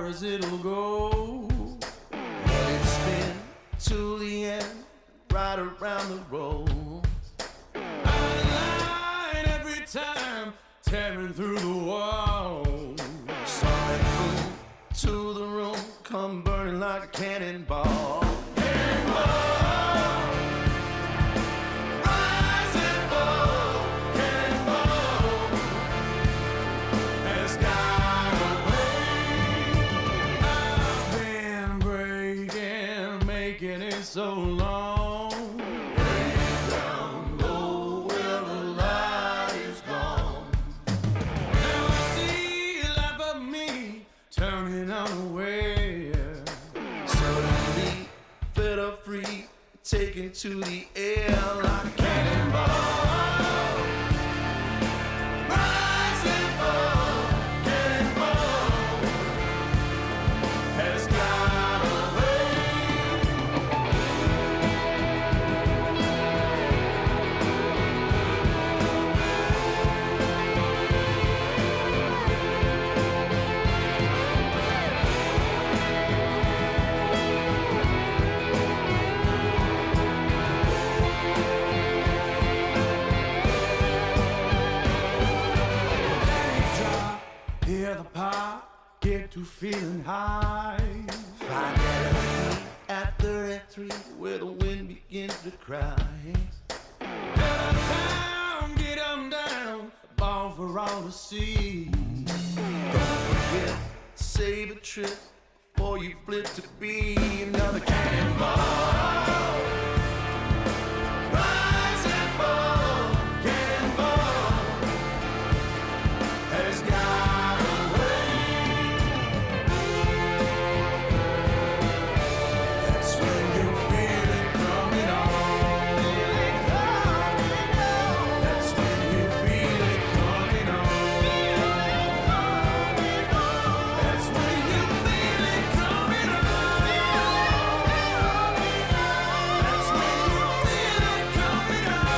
far as it'll go. Let it spin to the end, right around the roll. I line every time, tearing through the wall. Saw it move to the room, come burning like a cannonball. Cannonball, rise and fall. Cannonball has got away. I've been breaking, making it so long. Way down low where the light is gone. Now I see life of me turning on away. Suddenly, fed up free, taken to the air like a cannonball. Rise and fall, cannonball has got away. Hear the pop, get to feeling high. Find that at 33 where the wind begins to cry. Get uptown, get 'em down, ball for all to see. Don't forget, save a trip before you flip to be another cannonball. Rise and fall, cannonball has got away. That's when you feel it coming on. That's when you feel it coming on. That's when you feel it coming on. That's when you feel it coming on.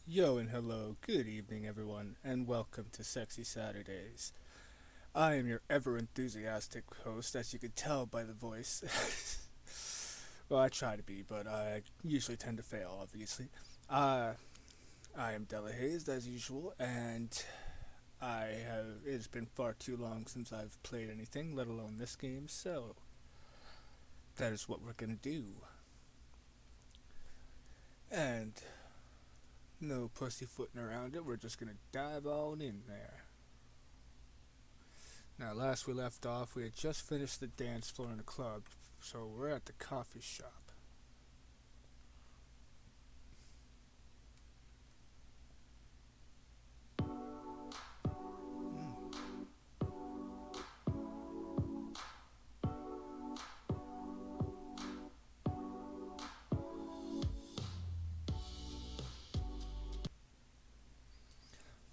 Yo and hello, good evening everyone, and welcome to Sexy Saturdays. I am your ever enthusiastic host, as you can tell by the voice. Well, I try to be, but I usually tend to fail, obviously. I am Della Hayes, as usual, and it's been far too long since I've played anything, let alone this game, so that is what we're gonna do. And no pussyfooting around it, we're just gonna dive on in there. Now, last we left off, we had just finished the dance floor in the club, so we're at the coffee shop.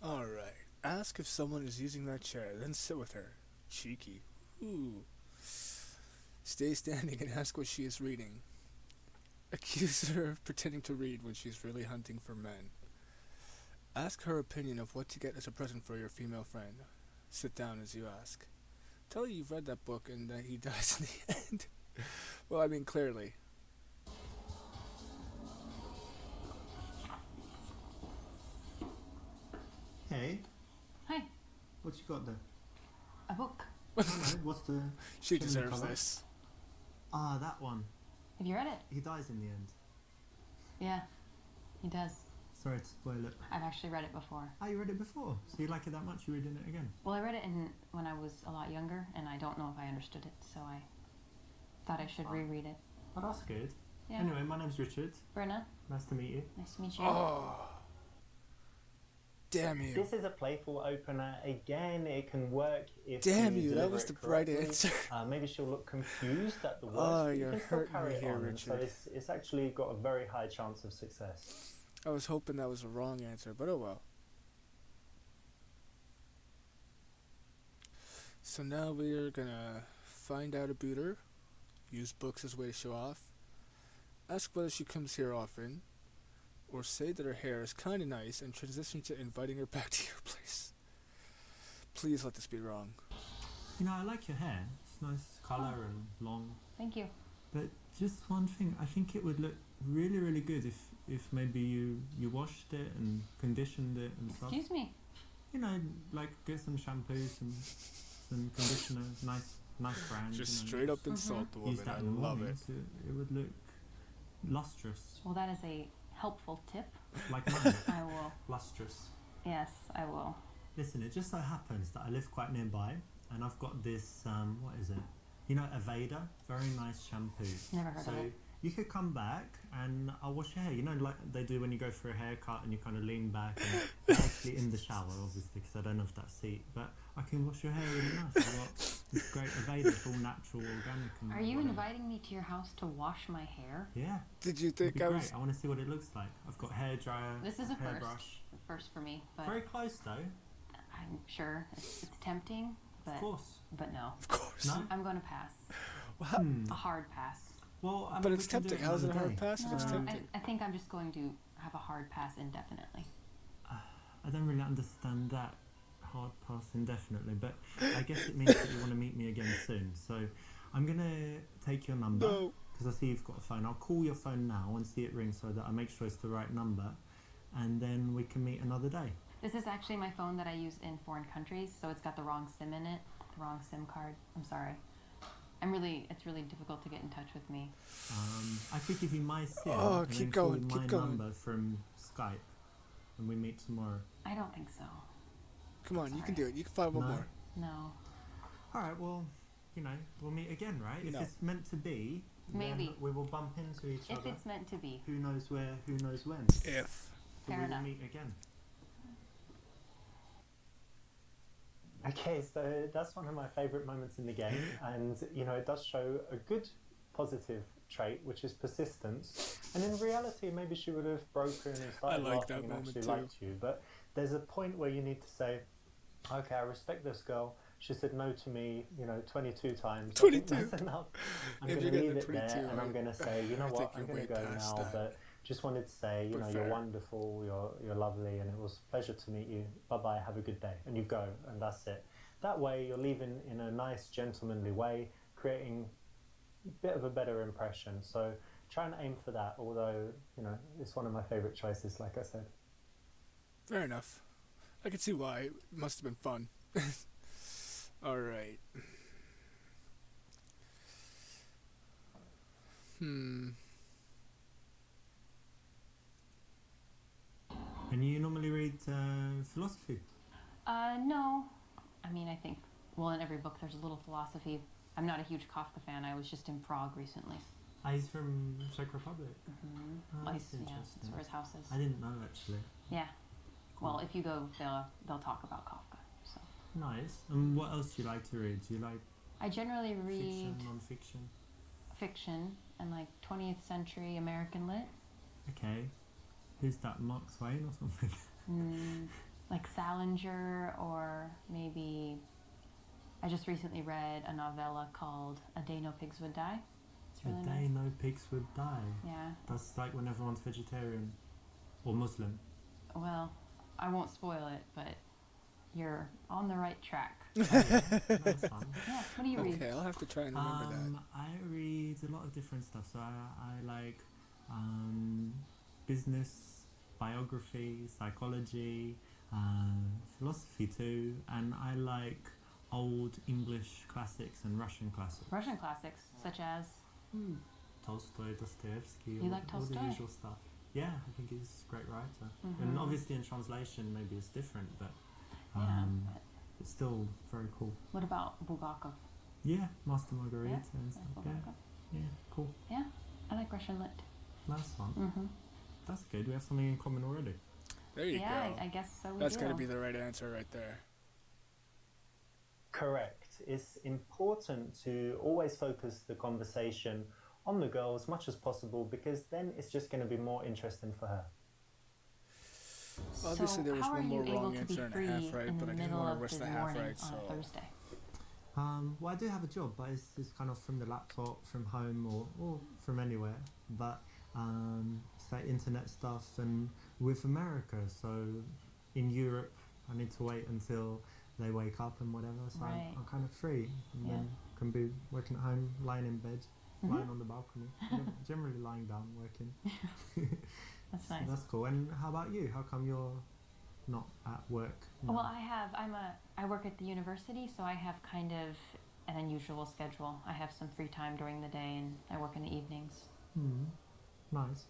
Alright, ask if someone is using that chair, then sit with her. Cheeky. Ooh. Stay standing and ask what she is reading. Accuse her of pretending to read when she's really hunting for men. Ask her opinion of what to get as a present for your female friend. Sit down as you ask. Tell her you've read that book and that he dies in the end. Well, I mean, clearly. Hey, Hi, what you got there? a book. Alright, what's the... She show me the deserves cover. this. Ah, that one. Have you read it? He dies in the end. Yeah, he does. Sorry to spoil it. I've actually read it before. Ah, you read it before? So you like it that much, you're reading it again? Well, I read it when I was a lot younger, and I don't know if I understood it, so I thought I should reread it. Oh, that's good. Yeah. Anyway, my name's Richard. Brenna, Nice to meet you. nice to meet you. Oh. Damn you. This is a playful opener. Again, it can work if Damn you you, that deliver was it the right correctly. answer. Maybe she'll look confused at the words. Oh, but you you're can still hurting carry me it here, on, and so Richard. it's actually got a very high chance of success. I was hoping that was the wrong answer, but oh well. So now we are gonna find out about her, use books as a way to show off, ask whether she comes here often, or say that her hair is kinda nice and transition to inviting her back to your place. Please let this be wrong. You know, I like your hair. It's nice colour and long. Thank you. But just one thing, I think it would look really, really good if maybe you washed it and conditioned it and stuff. Excuse me. You know, like get some shampoo, some conditioner, nice brand. Just you know, straight up insult the use woman. that I in the love morning, it. so it would look lustrous, Well, that is a helpful tip. like mine. I will. Lustrous. Yes, I will. Listen, it just so happens that I live quite nearby, and I've got this. What is it? You know, Aveda, very nice shampoo. Never heard So of it. you could come back and I'll wash your hair. You know, like they do when you go for a haircut and you kind of lean back. And you're actually in the shower, obviously, because I don't have that seat. But I can wash your hair really nice. I've got this great Aveda, it's all natural, organic. And Are you whatever. inviting me to your house to wash my hair? Yeah. Did you It'd think be I great. was... I want to see what it looks like. I've got hair dryer. This is a hairbrush. first for me, but Very close though. I'm sure it's tempting. But Of course. but no, Of course. No. I'm going to pass. A hard pass. Well, I mean, But we it's can do tempting. it How's it a another hard day. pass if it's No, tempting? I think I'm just going to have a hard pass indefinitely. I don't really understand that hard pass indefinitely, but I guess it means that you want to meet me again soon. So I'm gonna take your number No. because I see you've got a phone. I'll call your phone now and see it ring so that I make sure it's the right number, and then we can meet another day. This is actually my phone that I use in foreign countries, so it's got the wrong SIM in it, the wrong SIM card. I'm sorry. It's really difficult to get in touch with me. I could give you my SIM Oh, and keep then going, call keep my going. number from Skype, and we meet tomorrow. I don't think so. Come on, you can Sorry. do it. You can find one No. more. No. All right, well, you know, we'll meet again, right? If No. it's meant to be, Maybe. then we will bump into each If other. it's meant to be. Who knows where? Who knows when? If. But Fair we enough. will meet again. Okay, so that's one of my favourite moments in the game, and you know it does show a good positive trait, which is persistence. And in reality, maybe she would have broken and started like laughing that and moment actually too. liked you. But there's a point where you need to say, "Okay, I respect this girl. She said no to me, 22 times. I think 22. that's enough. I'm If going you're to getting leave a it there, 22, and I'm going to say, you know I what? think I'm you're going to way go past now, that. but." Just wanted to say, But you're fair. wonderful, you're lovely, and it was a pleasure to meet you. Bye-bye, have a good day. And you go, and that's it. That way, you're leaving in a nice, gentlemanly way, creating a bit of a better impression. So try and aim for that, although, it's one of my favourite choices, like I said. Fair enough. I can see why. It must have been fun. Alright. And you normally read philosophy? No. I mean, I think, well, in every book there's a little philosophy. I'm not a huge Kafka fan. I was just in Prague recently. He's from Czech Republic. Oh, Place, that's yeah, interesting. that's where his house is. I didn't know actually. Yeah. Well, if you go, they'll talk about Kafka. So Nice. And what else do you like to read? Do you like I generally read fiction, non-fiction? fiction and like 20th century American lit, Okay. Who's that? Mark Twain or something? like Salinger, or maybe I just recently read a novella called A Day No Pigs Would Die. It's really A Day nice. No Pigs Would Die. Yeah. That's like when everyone's vegetarian or Muslim. Well, I won't spoil it, but you're on the right track. Oh, yeah. That's fun. Yeah. What do you read? Okay, I'll have to try and remember that. I read a lot of different stuff. So I like business, biography, psychology, philosophy too, and I like old English classics and Russian classics. Russian classics such as Tolstoy, Dostoevsky, You all, like all the Tolstoy? usual stuff. Yeah, I think he's a great writer. Mhm. And obviously in translation maybe it's different, but Yeah. it's still very cool. What about Bulgakov? Yeah, Master Margarita Yeah, and stuff. That's Yeah, Bulgakov. yeah, cool. Yeah. I like Russian lit. Nice one. Mm-hmm. That's good. We have something in common already. There you Yeah, go. I guess so. That's we gonna do. be the right answer right there. Correct. It's important to always focus the conversation on the girl as much as possible, because then it's just going to be more interesting for her. Obviously, there was how one are more you wrong able to be answer and a free half right, in but the I didn't middle want of to risk the the half morning right, on so. a Thursday? Well, I do have a job, but it's kind of from the laptop, from home, or from anywhere. But it's like internet stuff, and with America, so in Europe, I need to wait until they wake up and whatever. So Right. I'm kind of free, and Yeah. then can be working at home, lying in bed, Mhm. lying on the balcony, generally lying down, working. That's So nice. that's cool. And how about you? How come you're not at work? now? Well, I work at the university, so I have kind of an unusual schedule. I have some free time during the day, and I work in the evenings. Nice.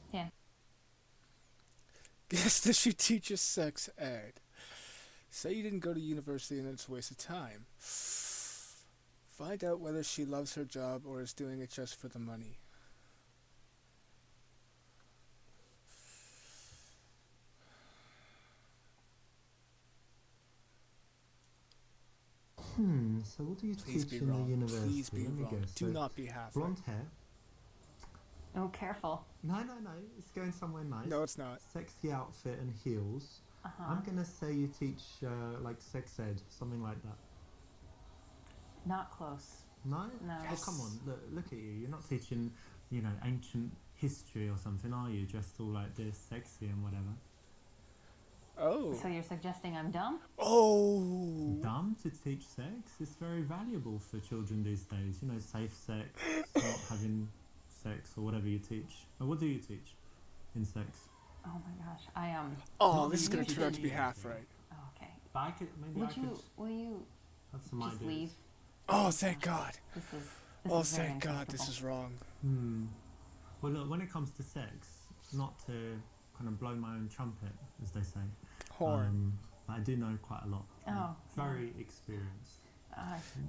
Guess that she teaches sex ed. Say you didn't go to university and it's a waste of time. Find out whether she loves her job or is doing it just for the money. So what do you Please teach be in wrong. the university? Please be Let me wrong. guess. Do So not be half blonde right. hair. Oh, careful. No. It's going somewhere nice. No, it's not. Sexy outfit and heels. Uh-huh. I'm gonna say you teach like sex ed, something like that. Not close. No? No. Oh, Yes. come on, look at you. You're not teaching, ancient history or something, are you? Dressed all like this, sexy and whatever. Oh. So you're suggesting I'm dumb? Oh. Dumb to teach sex? It's very valuable for children these days. Safe sex, not having sex or whatever you teach. Or what do you teach in sex? Oh my gosh. Oh, Not this is the going to turn out to be usual half thing. right. Oh, okay. But I could Will you have some just ideas. leave? Oh, thank God. This is Oh, very thank God, this uncomfortable. is wrong. Well, look, when it comes to sex, not to kind of blow my own trumpet, as they say. Horn. I do know quite a lot. Oh, Very experienced.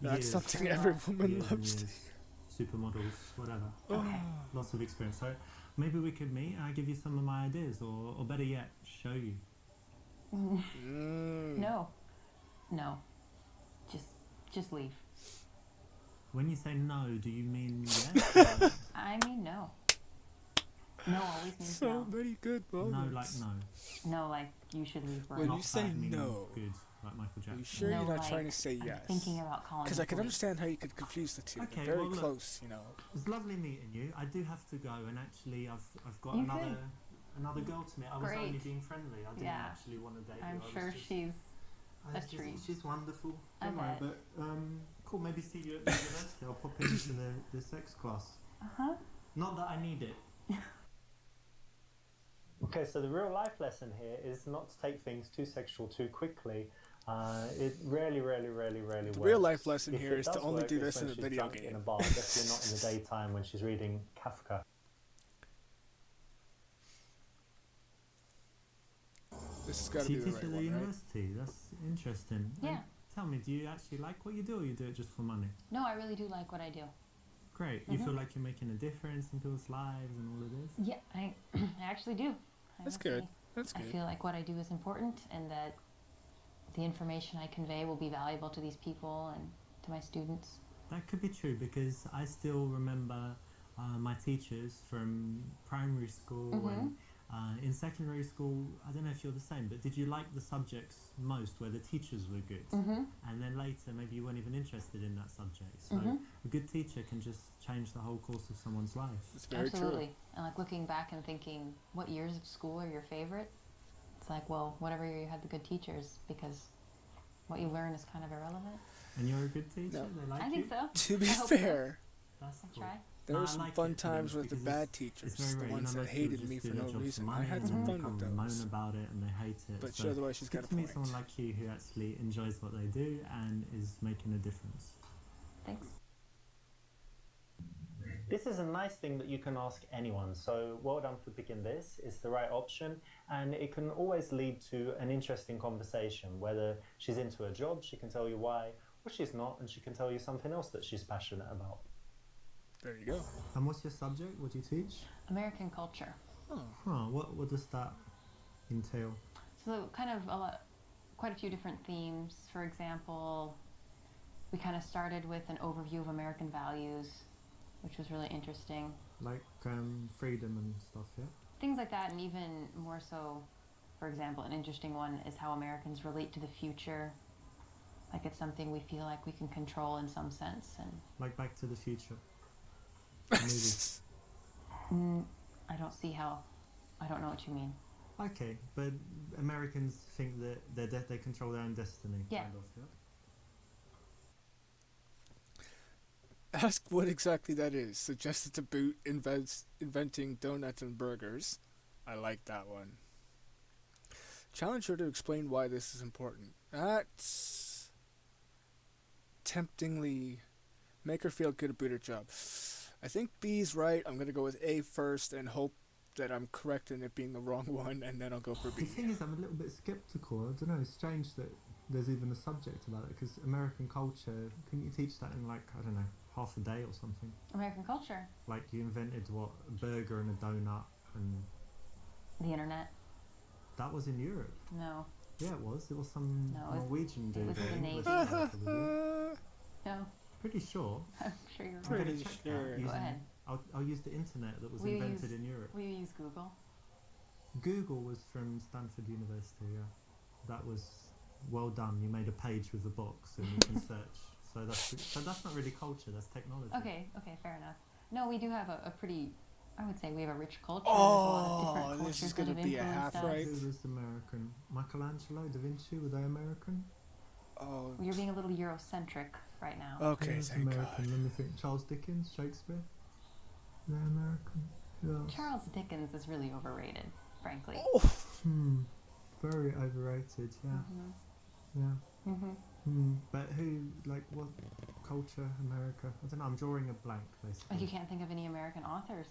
That's Years- something Yeah. every woman years and loves to years. Supermodels, whatever. Okay. Lots of experience. So maybe we could meet and I give you some of my ideas, or better yet, show you. No. Just leave. When you say no, do you mean yes? Or I mean no. No always means So no. many good no, moments. like no. No, like you should leave right When now. you say bad, meaning no, good, like Michael Are Jackson. you sure No, you're not like, trying to say I'm yes? thinking about calling Because I the can police. understand how you could confuse the two. Okay, They're very well, look. close, It was lovely meeting you. I do have to go, and actually, I've got You another girl to meet. I was only Great. being friendly. I didn't Yeah. actually want to date you. I'm I was sure just- she's I a just- treat. She's wonderful. I Don't worry, bet. but cool. Maybe see you at the university. I'll pop into the sex class. uh-huh. Not that I need it. Okay, so the real life lesson here is not to take things too sexual too quickly. It rarely works. The real life lesson If here it is to does only work, do it's this when in a she's video drunk in a game. bar, definitely not in the daytime when she's reading Kafka. This has got to So be you the teach right at the one, right? university. That's interesting. Yeah. And tell me, do you actually like what you do, or you do it just for money? No, I really do like what I do. Great. You Mhm. feel like you're making a difference in people's lives and all of this. Yeah, I actually do. That's Honestly, good. That's I good. feel like what I do is important, and that the information I convey will be valuable to these people and to my students. That could be true, because I still remember my teachers from primary school and in secondary school. I don't know if you're the same, but did you like the subjects most where the teachers were good? And then later maybe you weren't even interested in that subject. So a good teacher can just change the whole course of someone's life. It's very Absolutely. true. And like looking back and thinking, what years of school are your favorite? It's like, well, whatever year you had the good teachers, because what you learn is kind of irrelevant. And you're a good teacher? No. They like I you? think so. To be I hope so. fair, That's I cool. try. there No, were I some like fun it for them times with the because bad It's teachers, very the rare. ones that most people hated just me do for their no job for reason. I money had and some then fun they with come moan those. about it and they hate it. But So otherwise she's it's got good a to meet point. someone like you who actually enjoys what they do and is making a difference. Thanks. This is a nice thing that you can ask anyone, so well done for picking this. It's the right option, and it can always lead to an interesting conversation. Whether she's into her job, she can tell you why, or she's not, and she can tell you something else that she's passionate about. There you go. And what's your subject? What do you teach? American culture. Oh. Huh, what does that entail? So quite a few different themes. For example, we kind of started with an overview of American values, which was really interesting. Like freedom and stuff, yeah? Things like that, and even more so, for example, an interesting one is how Americans relate to the future. Like it's something we feel like we can control in some sense. And Like Back to the Future. Movie. I don't see how. I don't know what you mean. Okay, but Americans think that they control their own destiny. Yeah. Kind of, yeah? Ask what exactly that is. Suggested to boot inventing donuts and burgers. I like that one. Challenge her to explain why this is important. That's temptingly make her feel good about her job. I think B's right. I'm gonna go with A first and hope that I'm correct in it being the wrong one, and then I'll go for B. The thing is, I'm a little bit skeptical. I don't know. It's strange that there's even a subject about it because American culture. Couldn't you teach that in like I don't know half a day or something? American culture. Like you invented what a burger and a donut and The internet. that was in Europe. No. Yeah, it was. It was some No, it was- Norwegian dude. was in the doing Navy. probably. No. Pretty sure. I'm sure you're I'm right. gonna Pretty check sure. that Go using- ahead. I'll use the internet that was We invented use- in Europe. Will you use Google? Google was from Stanford University. Yeah, that was well done. You made a page with a box and you can search. So that's not really culture. That's technology. Okay, fair enough. No, we do have a pretty, I would say we have a rich culture. There's a lot of different Oh, cultures this is that gonna have be a influenced half us. right. Who was American? Michelangelo, Da Vinci, were they American? Oh, You're being a little Eurocentric right now. okay, Who was thank American? God. Let me think. Charles Dickens, Shakespeare. They're American. Who else? Charles Dickens is really overrated, frankly. Very overrated. Yeah. Yeah. But who, like, what culture? America? I don't know. I'm drawing a blank, basically. Like you can't think of any American authors.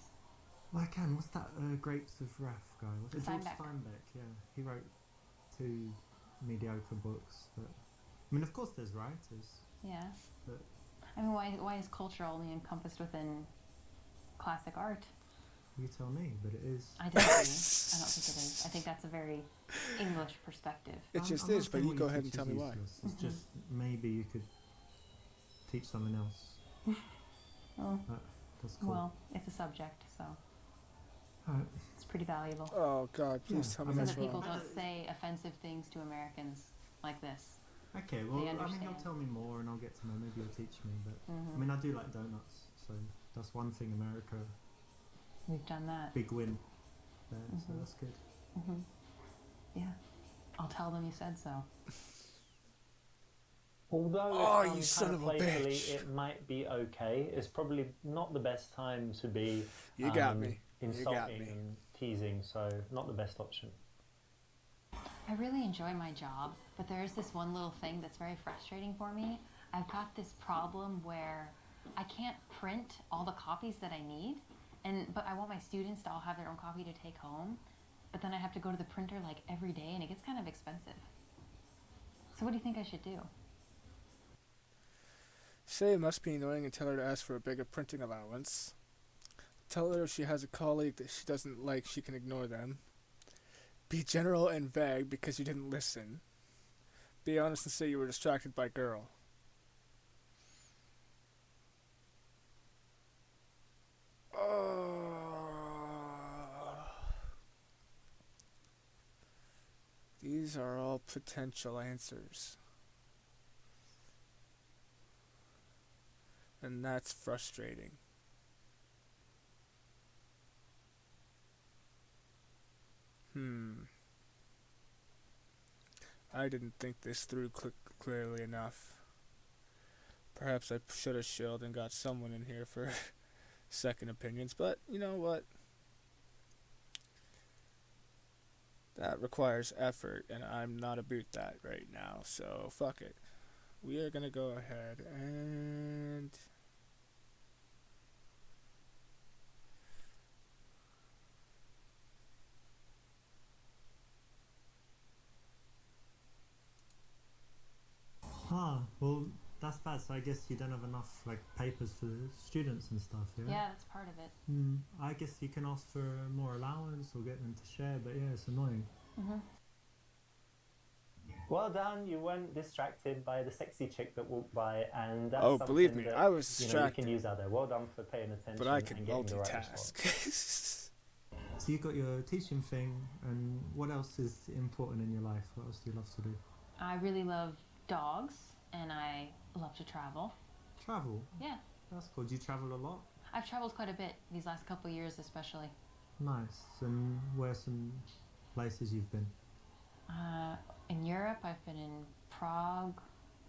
Well, I can. What's that Grapes of Wrath guy? What's it? George Steinbeck. Steinbeck. Yeah, he wrote 2 mediocre books. But I mean, of course, there's writers. Yeah. But I mean, why is culture only encompassed within classic art? you tell me. But it is. I disagree. I don't think it is. I think that's a very English perspective. It just I'm not is, but saying you what go ahead and teach tell is me why. useless. It's just maybe you could teach someone else. Oh, That's cool. well, it's a subject, so Alright. it's pretty valuable. Oh God, please Yeah, tell I me So mean, that's that people wrong. don't say offensive things to Americans like this. Okay, well, I mean, understand. you'll tell me more and I'll get to know. Maybe you'll teach me. But Mhm. I mean, I do like donuts, so that's one thing America, We've done that. big win there, so Mhm. that's good. Yeah. I'll tell them you said so. Although Oh, it you sounds son kind of of a playfully, bitch. it might be okay. It's probably not the best time to be You got me. You got insulting me. and teasing, so not the best option. I really enjoy my job, but there is this one little thing that's very frustrating for me. I've got this problem where I can't print all the copies that I need, but I want my students to all have their own copy to take home, but then I have to go to the printer like every day and it gets kind of expensive. So what do you think I should do? Say it must be annoying and tell her to ask for a bigger printing allowance. Tell her if she has a colleague that she doesn't like, she can ignore them. Be general and vague because you didn't listen. Be honest and say you were distracted by girl. These are all potential answers. And that's frustrating. I didn't think this through clearly enough. Perhaps I should have chilled and got someone in here for second opinions, but you know what? That requires effort, and I'm not about that right now, so fuck it. We are gonna go ahead and... Well, That's bad. So I guess you don't have enough like papers for the students and stuff. Yeah. Yeah, that's part of it. I guess you can ask for more allowance or get them to share, but yeah, it's annoying. Well done, you weren't distracted by the sexy chick that walked by, and that's Oh, believe something me, that, I was you distracted. can use out there. Well done for paying attention But I can and getting the right response. multitask. So you got your teaching thing, and what else is important in your life? What else do you love to do? I really love dogs, and I love to travel. Travel. Yeah, That's cool. Do you travel a lot? I've traveled quite a bit these last couple of years, especially. Nice. And where are some places you've been? In Europe, I've been in Prague,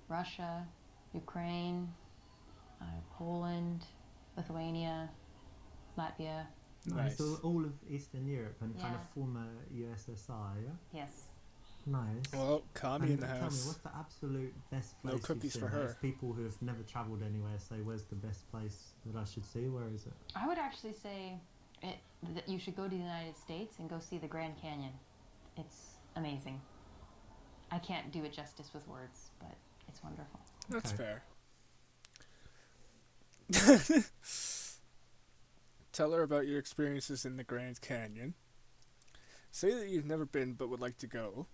Russia, Ukraine, Poland, Lithuania, Latvia. Nice. So all of Eastern Europe and kind of Yeah. former USSR, yeah? Yes. Nice. Well, Kami in the Tell me, house. what's the absolute best No place cookies you've for seen? her. If people who have never travelled anywhere say, where's the best place that I should see? Where is it? I would actually say that you should go to the United States and go see the Grand Canyon. It's amazing. I can't do it justice with words, but it's wonderful. That's Okay. fair. Tell her about your experiences in the Grand Canyon. Say that you've never been but would like to go.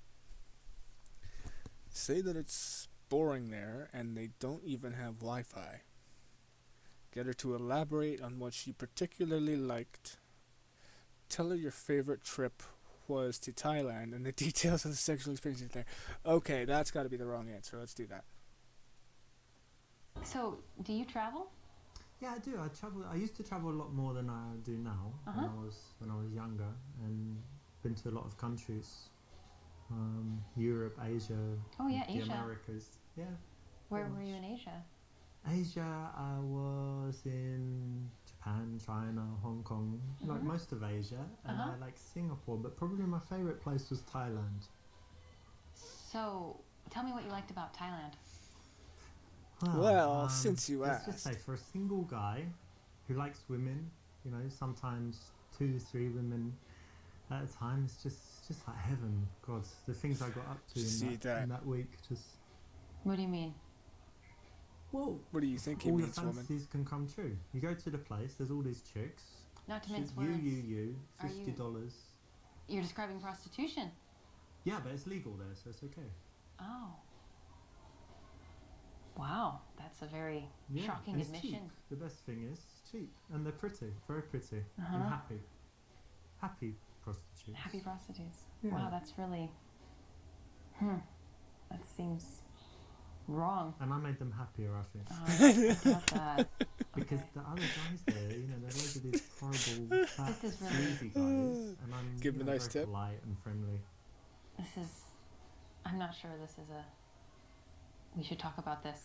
Say that it's boring there and they don't even have Wi-Fi. Get her to elaborate on what she particularly liked. Tell her your favorite trip was to Thailand and the details of the sexual experiences there. Okay, that's got to be the wrong answer. Let's do that. So, do you travel? Yeah, I do. I travel. I used to travel a lot more than I do now. Uh-huh. When I was younger, and been to a lot of countries, Europe, Asia. Oh yeah, the Asia. Americas. Yeah, Where pretty were you much. in Asia? Asia. I was in Japan, China, Hong Kong, like most of Asia, and Uh-huh. I like Singapore. But probably my favorite place was Thailand. So, tell me what you liked about Thailand. Well, since you let's just say asked. for a single guy who likes women, you know, sometimes 2, 3 women at a time, it's just like heaven. God, the things I got up to See that. in that week, just What do you mean? whoa. What do you think he All your means, woman? fantasies can come true. You go to the place, there's all these chicks. Not to mince Shoot, words. you, Are you- $50. You're describing prostitution. Yeah, but it's legal there, so it's okay. Oh. Wow, that's a very Yeah, shocking and it's admission. cheap. The best thing is it's cheap, and they're pretty, very pretty, Uh-huh. and happy prostitutes. Happy prostitutes. Yeah. Wow, that's really. That seems wrong. And I made them happier, I think. I doubt that. Because Okay. the other guys there, you know, they're loads of these horrible, fat, This is really- sleazy guys, and I'm Give you them know, a nice very tip. polite and friendly. This is. I'm not sure this is a. We should talk about this.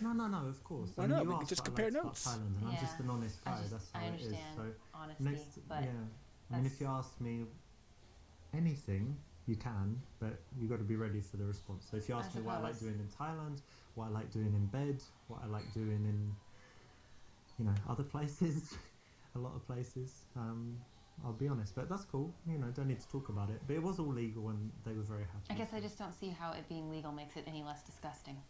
No, of course. Why I mean, not? you We can asked just what I compare liked about notes. Thailand, and I'm just Yeah. an honest guy. That's how I it is. understand So honesty, next, but yeah. I mean, if that's- you ask me anything, you can, but you got to be ready for the response. So if you I ask me what I like suppose. doing in Thailand, what I like doing in bed, what I like doing in, you know, other places, a lot of places, I'll be honest. But that's cool. You know, don't need to talk about it. But it was all legal, and they were very happy. I guess I just don't see how it being legal makes it any less disgusting.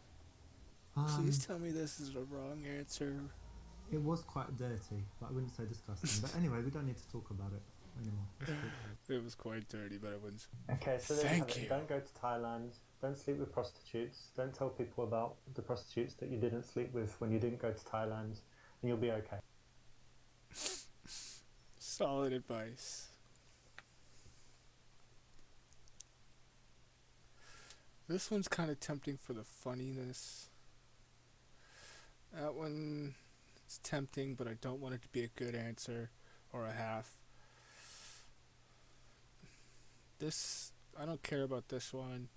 Please tell me this is the wrong answer. It was quite dirty, but I wouldn't say disgusting. But anyway, we don't need to talk about it anymore. It's cool. It was quite dirty, but it was. Okay, so there you have Thank it. you. Don't go to Thailand. Don't sleep with prostitutes. Don't tell people about the prostitutes that you didn't sleep with when you didn't go to Thailand, and you'll be okay. Solid advice. This one's kind of tempting for the funniness. That one is tempting, but I don't want it to be a good answer or a half. This, I don't care about this one.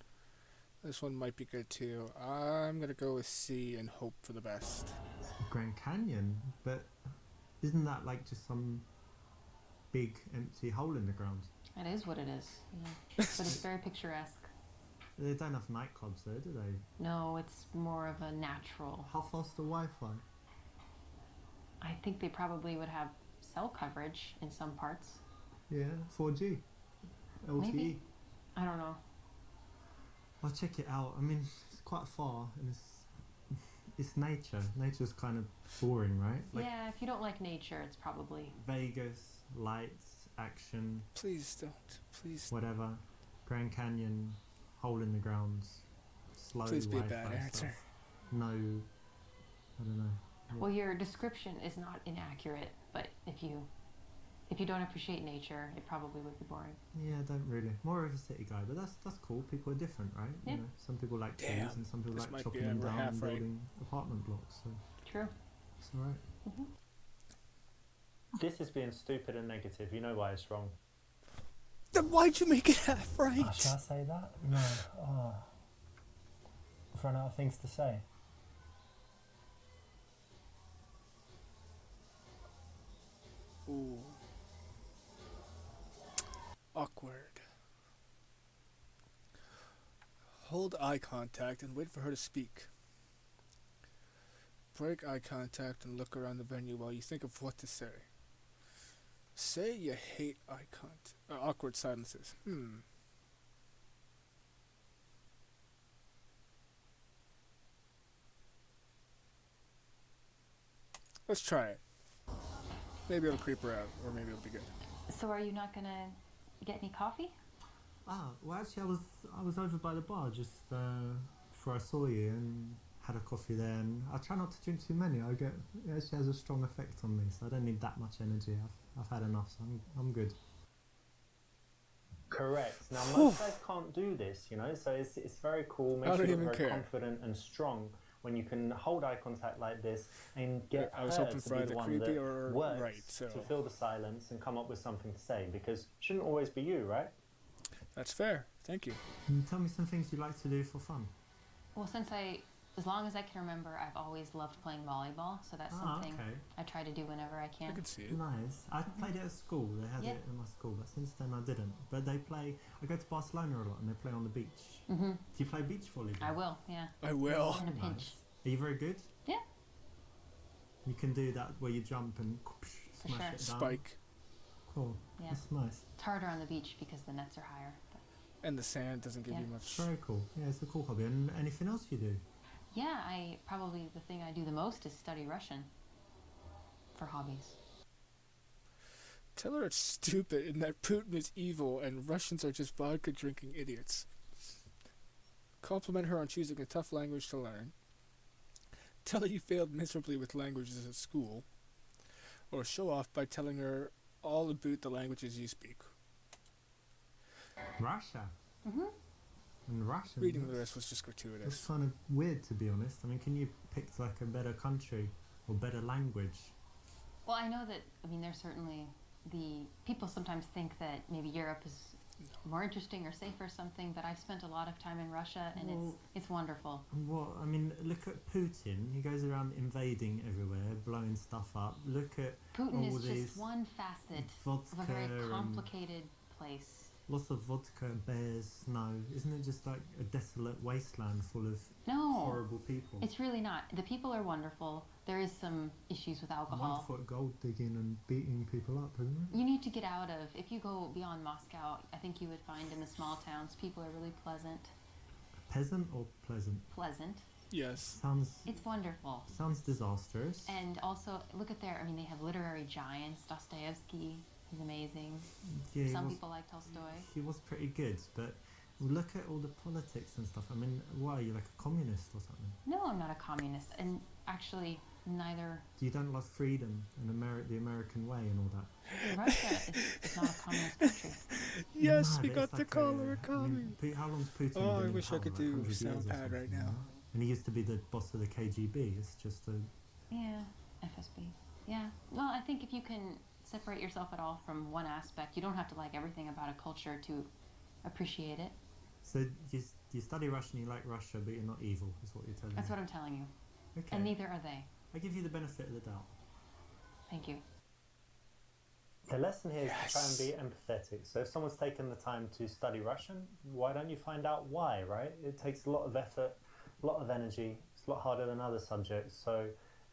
This one might be good too. I'm gonna go with C and hope for the best. Grand Canyon, but isn't that like just some big empty hole in the ground? It is what it is. Yeah. But it's very picturesque. They don't have nightclubs there, do they? No, it's more of a natural. How fast the Wi-Fi? I think they probably would have cell coverage in some parts. Yeah, 4G, LTE. Maybe. I don't know. I'll check it out. I mean, it's quite far, and it's it's nature. Nature's kind of boring, right? Like yeah, if you don't like nature, it's probably. Vegas, lights, action, Please don't. Please, whatever. Grand Canyon, hole in the ground, slow please be a Wi-Fi bad answer. stuff. No, I don't know. Well, your description is not inaccurate, but if you don't appreciate nature, it probably would be boring. Yeah, I don't really. More of a city guy, but that's cool. People are different, right? Yeah. You know, some people like trees Damn, and some people this like might chopping be them over down half and right. building apartment blocks. So True. it's alright. This is being stupid and negative. You know why it's wrong. Then why'd you make it half right? Oh, should I say that? No. Oh. I've run out of things to say. Ooh. Awkward. Hold eye contact and wait for her to speak. Break eye contact and look around the venue while you think of what to say. Say you hate eye contact. Awkward silences. Let's try it. Maybe it'll creep her out, or maybe it'll be good. So are you not gonna get any coffee? Ah, well, actually, I was over by the bar just before I saw you and had a coffee there. And I try not to drink too many. It actually has a strong effect on me, so I don't need that much energy. I've had enough, so I'm good. Correct. Now, most guys can't do this, you know, so it's very cool. I Makes don't you look even very care. confident and strong when you can hold eye contact like this and get I was her hoping to for be either the one creepy that or works right, so to fill the silence and come up with something to say, because it shouldn't always be you, right? that's fair. Thank you. Can you tell me some things you like to do for fun? Well, as long as I can remember, I've always loved playing volleyball, so that's something Okay. I try to do whenever I I can. can see it. Nice. I played it at school. They had Yeah. it in my school, but since then I didn't. But they play. I go to Barcelona a lot, and they play on the beach. Mm-hmm. Do you play beach volleyball? I will, yeah. I will. In a pinch. Nice. Are you very good? Yeah. You can do that where you jump and smash sure. it down. Spike. Cool. Yeah. That's nice. It's harder on the beach because the nets are higher. But And the sand doesn't give Yeah. you much. Very cool. Yeah, it's a cool hobby. And anything else you do? yeah, probably the thing I do the most is study Russian for hobbies. Tell her it's stupid and that Putin is evil and Russians are just vodka drinking idiots. Compliment her on choosing a tough language to learn. Tell her you failed miserably with languages at school. Or show off by telling her all about the languages you speak. Russia. Mm-hmm. And Russian. Reading the that's- rest was just That's gratuitous. kind of weird, to be honest. I mean, can you pick like a better country or better language? Well, I know that, there's certainly people sometimes think that maybe Europe is more interesting or safer or something, but I've spent a lot of time in Russia and Well- it's wonderful. Well, I mean, look at Putin. He goes around invading everywhere, blowing stuff up. Look at Putin all is these just one facet vodka of a very and complicated place. lots of vodka, bears, snow. Isn't it just like a desolate wasteland full of No, horrible people? it's really not. The people are wonderful. There is some issues with alcohol. Wonderful at gold digging and beating people up, isn't it? You need to get out of, if you go beyond Moscow, I think you would find in the small towns, people are really pleasant. Peasant or pleasant? Pleasant. Yes. It's wonderful. Sounds disastrous. And also, look at they have literary giants. Dostoevsky is amazing. Yeah, Some people like Tolstoy. he was pretty good, but look at all the politics and stuff. I mean, why are you like a communist or something? No, I'm not a communist. And actually, neither. You don't love freedom and the American way and all that. Russia is not a communist country. Yes, No, we but got it's to like call her a commie. How long's Putin Oh, been I in wish I power? could Like do 100 years or sound pad something, right you now. know? And he used to be the boss of the KGB. It's just a Yeah, FSB. Yeah. Well, I think if you can separate yourself at all from one aspect, you don't have to like everything about a culture to appreciate it. So you study Russian, you like Russia, but you're not evil, is what you're telling That's me. what I'm telling you. Okay. And neither are they. I give you the benefit of the doubt. Thank you. The lesson here is to try and be empathetic. So if someone's taken the time to study Russian, why don't you find out why, right? It takes a lot of effort, a lot of energy. It's a lot harder than other subjects. So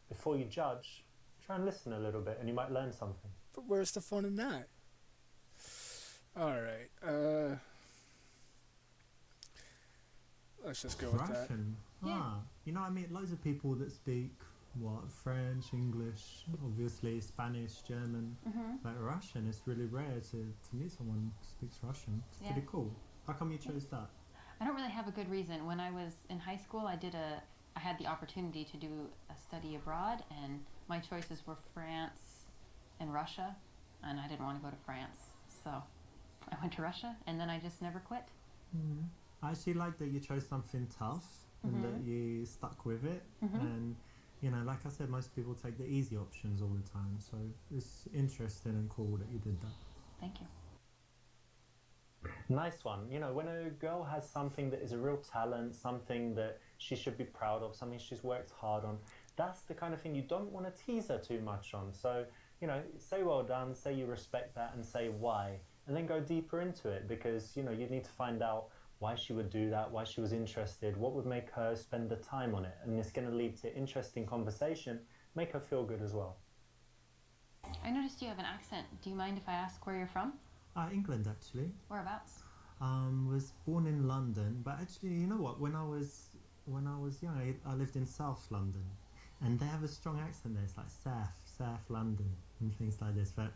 before you judge, try and listen a little bit and you might learn something. But where's the fun in that? Alright, Let's just go with that. Russian. Yeah. Ah, you know, I meet loads of people that speak French, English, obviously Spanish, German, but Russian. It's really rare to meet someone who speaks Russian. It's Yeah. pretty cool. How come you chose that? I don't really have a good reason. When I was in high school, I had the opportunity to do a study abroad, and my choices were France and Russia, and I didn't want to go to France, so I went to Russia, and then I just never quit. I actually like that you chose something tough and that you stuck with it. And you know, like I said, most people take the easy options all the time. So it's interesting and cool that you did that. Thank you. Nice one. You know, when a girl has something that is a real talent, something that she should be proud of, something she's worked hard on, that's the kind of thing you don't want to tease her too much on. So, you know, say well done, say you respect that, and say why. And then go deeper into it, because, you know, you need to find out why she would do that, why she was interested, what would make her spend the time on it. And it's going to lead to interesting conversation, make her feel good as well. I noticed you have an accent. Do you mind if I ask where you're from? England, actually. Whereabouts? Was born in London, but actually, you know what? When I was young, I lived in South London, and they have a strong accent there. It's like South London, and things like this. But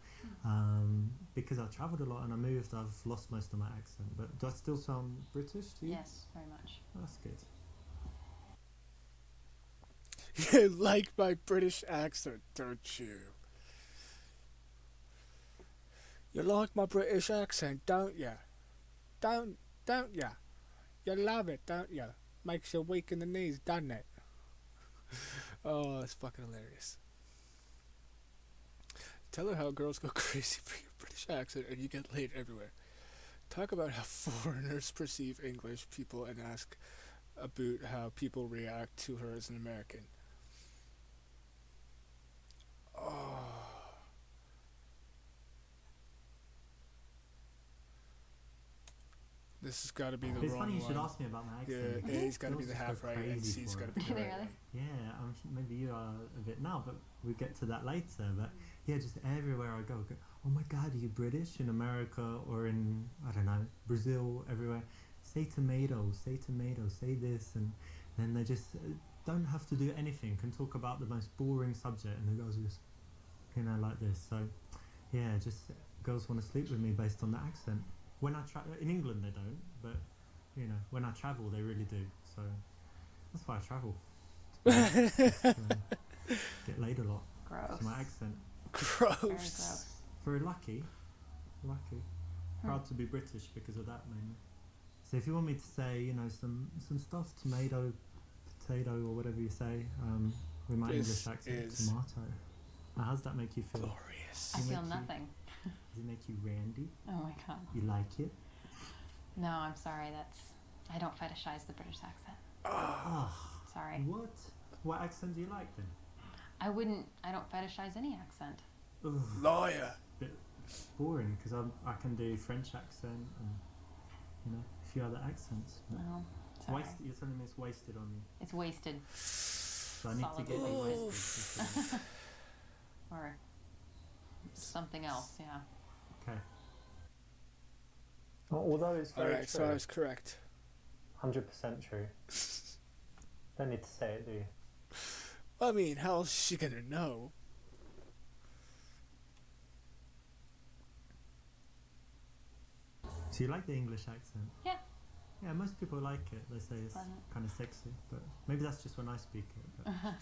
because I travelled a lot and I moved, I've lost most of my accent. But do I still sound British to you? Yes, very much. Oh, that's good. You like my British accent, don't you? You like my British accent, don't ya? Don't ya? You love it, don't ya? Makes you weak in the knees, doesn't it? Oh, it's fucking hilarious. Tell her how girls go crazy for your British accent and you get laid everywhere. Talk about how foreigners perceive English people and ask about how people react to her as an American. Oh. This has got to be the It's wrong funny you one. should ask me about my accent. Yeah, A's got to be Girls the just half go right and crazy C's for got to it. be Do the they right. really? Yeah, maybe you are a bit now, but we'll get to that later. But yeah, just everywhere I go, oh my God, are you British? In America or in, I don't know, Brazil, everywhere. Say tomato, say this. And then they just don't have to do anything, can talk about the most boring subject, and the girls just, you know, like this. So yeah, just girls want to sleep with me based on the accent. When I in England they don't, but you know, when I travel they really do. So that's why I travel. Get laid a lot. Gross. It's my accent. Very Gross. gross. Very lucky. Proud to be British because of that mainly. So if you want me to say, you know, some stuff, tomato, potato, or whatever you say, with my This English accent, is tomato. Now, how's that make you feel? Glorious. I You feel make you- nothing. Does it make you randy? Oh my god. You like it? No, I'm sorry. I don't fetishize the British accent. Ah, Sorry. what? What accent do you like then? I don't fetishize any accent. Ugh, Lawyer. bit boring because I can do French accent and, you know, a few other accents. But No. Sorry. you're telling me it's wasted on you. It's wasted. So I need to Solid get you waste. wasted. Or something else, yeah. Okay. Although it's very Alright, so I true, was correct. 100% true. Don't need to say it, do you? I mean, how else is she gonna know? So you like the English accent? Yeah. Yeah, most people like it. They say it's Pleasant. kind of sexy, but maybe that's just when I speak it. But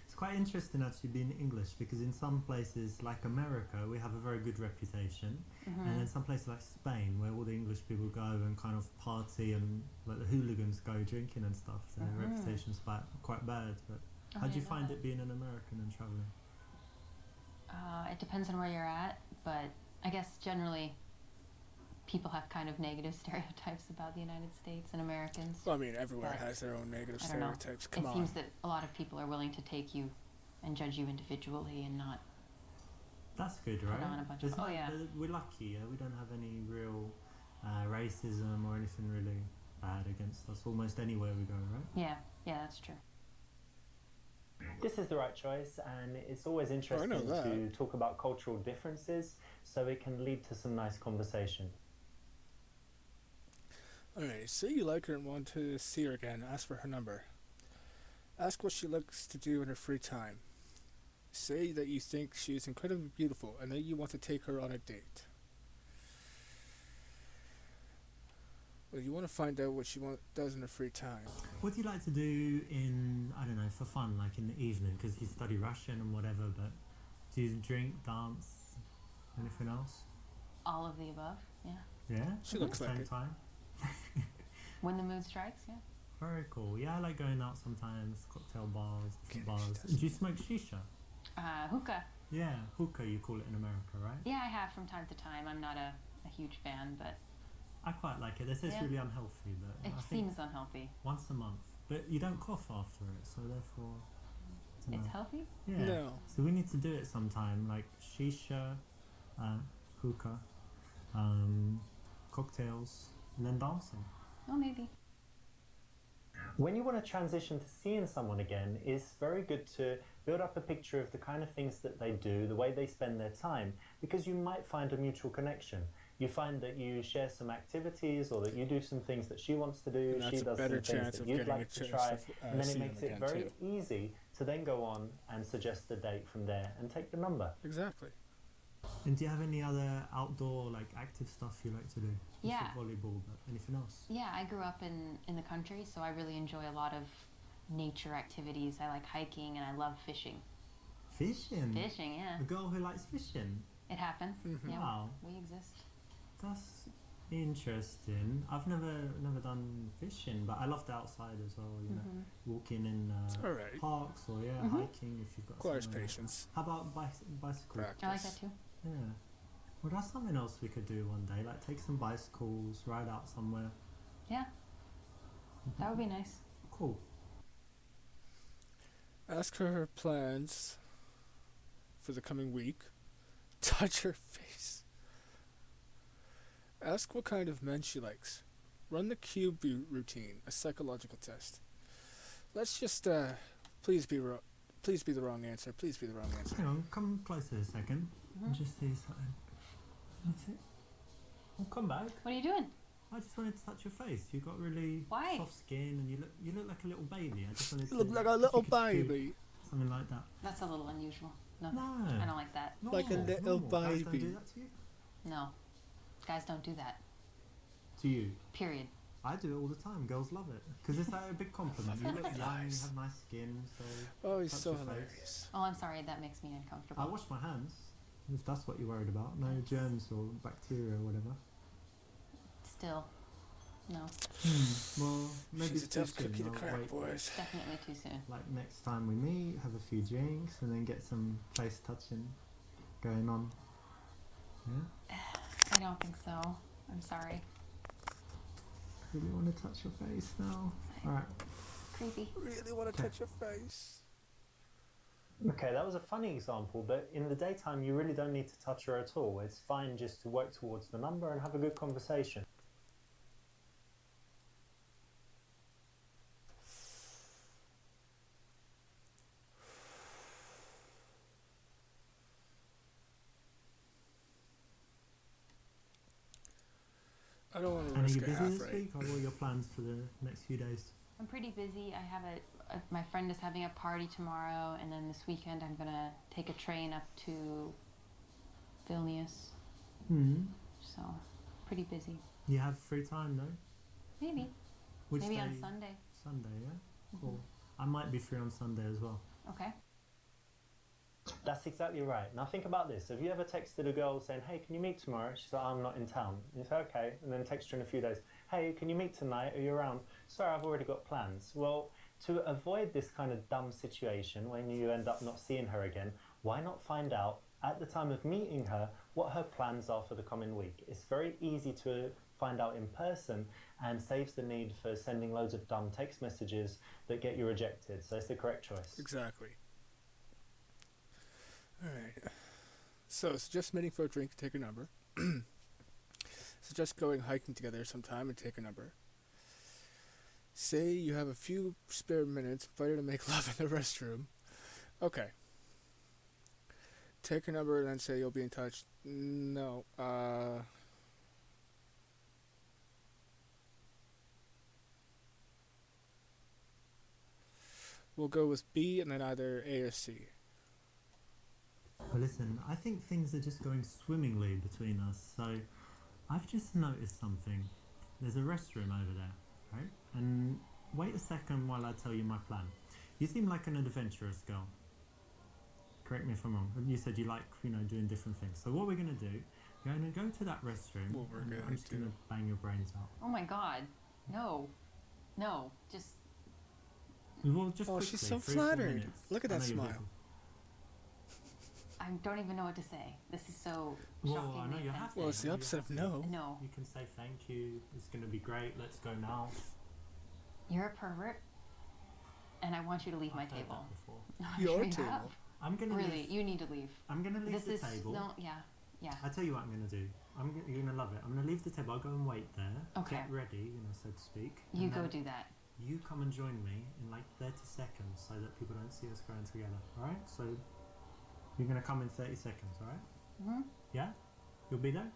it's quite interesting actually being English because in some places like America we have a very good reputation, and in some places like Spain where all the English people go and kind of party and like the hooligans go drinking and stuff, so their reputation's quite bad. But Oh, how do I you know find that. it being an American and traveling? It depends on where you're at, but I guess generally people have kind of negative stereotypes about the United States and Americans. Well, I mean, everywhere But has their own negative I don't know. stereotypes. Come It on. seems that a lot of people are willing to take you and judge you individually and not. That's good, Put right? on a bunch There's of- oh, no- yeah. We're lucky. We don't have any real racism or anything really bad against us. Almost anywhere we go, right? Yeah, that's true. This is the right choice, and it's always interesting that. to talk about cultural differences so it can lead to some nice conversation. Alright, say you like her and want to see her again. Ask for her number. Ask what she likes to do in her free time. Say that you think she is incredibly beautiful and that you want to take her on a date. Well, you want to find out what she does in her free time. What do you like to do in, I don't know, for fun, like in the evening? Because you study Russian and whatever, but do you drink, dance, anything else? All of the above, yeah. Yeah? She At looks the like same it. time? When the mood strikes, yeah. Very cool. Yeah, I like going out sometimes, cocktail bars, different Okay, she bars. does. Do you smoke shisha? Hookah. Yeah, hookah you call it in America, right? Yeah, I have from time to time. I'm not a huge fan, but I quite like it. They say it's Yeah. really unhealthy, but it I think seems unhealthy. once a month. But you don't cough after it, so therefore... I don't It's know. healthy? Yeah. No. So we need to do it sometime, like shisha, hookah, cocktails, and then dancing. Oh, maybe. When you want to transition to seeing someone again, it's very good to build up a picture of the kind of things that they do, the way they spend their time, because you might find a mutual connection. You find that you share some activities or that you do some things that she wants to do, And that's she a does better some things chance that of you'd getting a like to chance try, to and then see it them makes it again, very too. easy to then go on and suggest a date from there and take the number. Exactly. And do you have any other outdoor, like, active stuff you like to do? You Yeah. said volleyball, but anything else? Yeah, I grew up in the country, so I really enjoy a lot of nature activities. I like hiking and I love fishing. Fishing? Fishing, yeah. A girl who likes fishing? It happens. Mhm. Yeah, Wow. we exist. That's interesting. I've never done fishing, but I love the outside as well, you know. Mhm. Walking in Alright. parks or, Mhm. hiking if you've got Requires something like that. patience. How about bicycle? Practice. I like that too. Yeah. Well, that's something else we could do one day. Like, take some bicycles, ride out somewhere. Yeah, that would be nice. Cool. Ask her plans for the coming week. Touch her face. Ask what kind of men she likes. Run the cube routine, a psychological test. Let's just please be the wrong answer. Please be the wrong answer. Hang on, come closer a second. And Mhm. just see something. That's it. Well, come back. What are you doing? I just wanted to touch your face. You've got really Why? soft skin, and you look like a little baby. I just wanted to You look like a if little you could do baby. something like that. That's a little unusual. No, No, I don't like that. normal, Like a little normal. Guys don't baby. do that to you. No, guys don't do that. To you. Period. I do it all the time. Girls love it because it's like a big compliment. You look young, you Lies. have nice skin, so Oh, he's touch so your face. hilarious. Oh, I'm sorry. That makes me uncomfortable. I wash my hands if that's what you're worried about. No germs or bacteria or whatever. Still, no. Well, maybe She's a it's too tough cookie to soon. I'll crack, wait. boys. Definitely too soon. Like next time we meet, have a few drinks, and then get some face touching going on. Yeah. I don't think so. I'm sorry. Really want to touch your face now. All right. Creepy. Really want to touch your face. Okay, that was a funny example, but in the daytime you really don't need to touch her at all. It's fine just to work towards the number and have a good conversation. I don't want to And are risk you a busy half this right. week? Or what are your plans for the next few days? I'm pretty busy. I have my friend is having a party tomorrow, and then this weekend I'm gonna take a train up to Vilnius. Hmm. So, pretty busy. You have free time, no? Maybe. Which Maybe day? on Sunday. Sunday, yeah. Cool. I might be free on Sunday as well. Okay. That's exactly right. Now think about this. Have you ever texted a girl saying, hey, can you meet tomorrow? She's like, I'm not in town. And you say, okay. And then text her in a few days, hey, can you meet tonight? Are you around? Sorry, I've already got plans. Well, to avoid this kind of dumb situation when you end up not seeing her again, why not find out at the time of meeting her what her plans are for the coming week? It's very easy to find out in person and saves the need for sending loads of dumb text messages that get you rejected. So it's the correct choice. Exactly. Alright. So, suggest meeting for a drink, take a number. Suggest going hiking together sometime and take a number. Say you have a few spare minutes, invite her to make love in the restroom. Okay. Take a number and then say you'll be in touch. No, We'll go with B and then either A or C. Well, listen, I think things are just going swimmingly between us, so I've just noticed something. There's a restroom over there, right? And wait a second while I tell you my plan. You seem like an adventurous girl. Correct me if I'm wrong. You said you like, doing different things. So what we're going to do, you're going to go to that restroom. What we're and gonna I'm just going do. to bang your brains out. Oh my god. No. No. Just. Well, just Oh, quickly, she's so 3 or 4 flattered. minutes. Look at I that know you're smile. busy. I don't even know what to say. This is so Well, shockingly I know you're happy. offensive. Well, it's the opposite of no. No. You can say thank you. It's going to be great. Let's go now. You're a pervert. And I want you to leave my I've heard table. that before. No, I'm Your sure you table? have. I'm going to Really, leave. you need to leave. I'm going to leave This the is table. no, yeah. I tell you what I'm going to do. You're going to love it. I'm going to leave the table. I'll go and wait there. Okay. Get ready, so to speak. You and go then do that. You come and join me in like 30 seconds so that people don't see us going together. Alright? So you're going to come in 30 seconds, alright? Hmm? Yeah? You'll be there?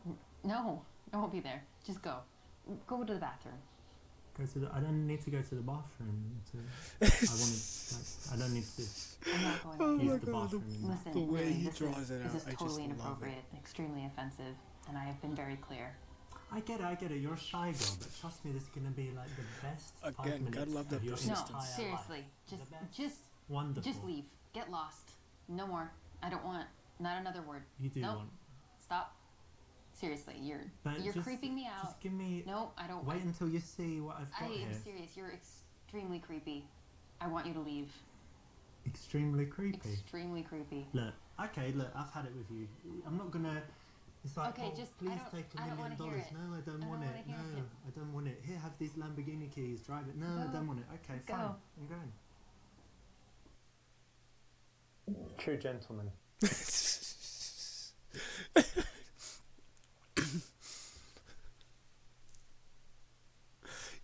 No, I won't be there. Just go. Go to the bathroom. Go to the. I don't need to go to the bathroom. I don't need to I'm not going Oh to my use the God, bathroom. Listen, the way really, he this draws is, it this out, is I just totally love it. inappropriate, extremely offensive, and I have been very clear. I get it. You're a shy girl, but trust me, this is going to be like the best 5 Again, minutes gotta love the of your persistence. No, entire seriously, life. The best. just Wonderful. Just leave. Get lost. No more. I don't want. Not another word. You do Nope. want. Stop. Seriously, you're But you're just- creeping me out. Just give me. No, I don't. Wait until you see what I've I got here. am serious. You're extremely creepy. I want you to leave. Extremely creepy. Extremely creepy. Look, I've had it with you. I'm not gonna. It's like, Okay, oh, just- please I don't- take I $1 don't million. wanna hear it. No, I don't I want don't it. wanna No, hear it. I don't want it. Here, have these Lamborghini keys. Drive it. No, I Go. don't want it. Okay, Go. fine. I'm going. True gentleman.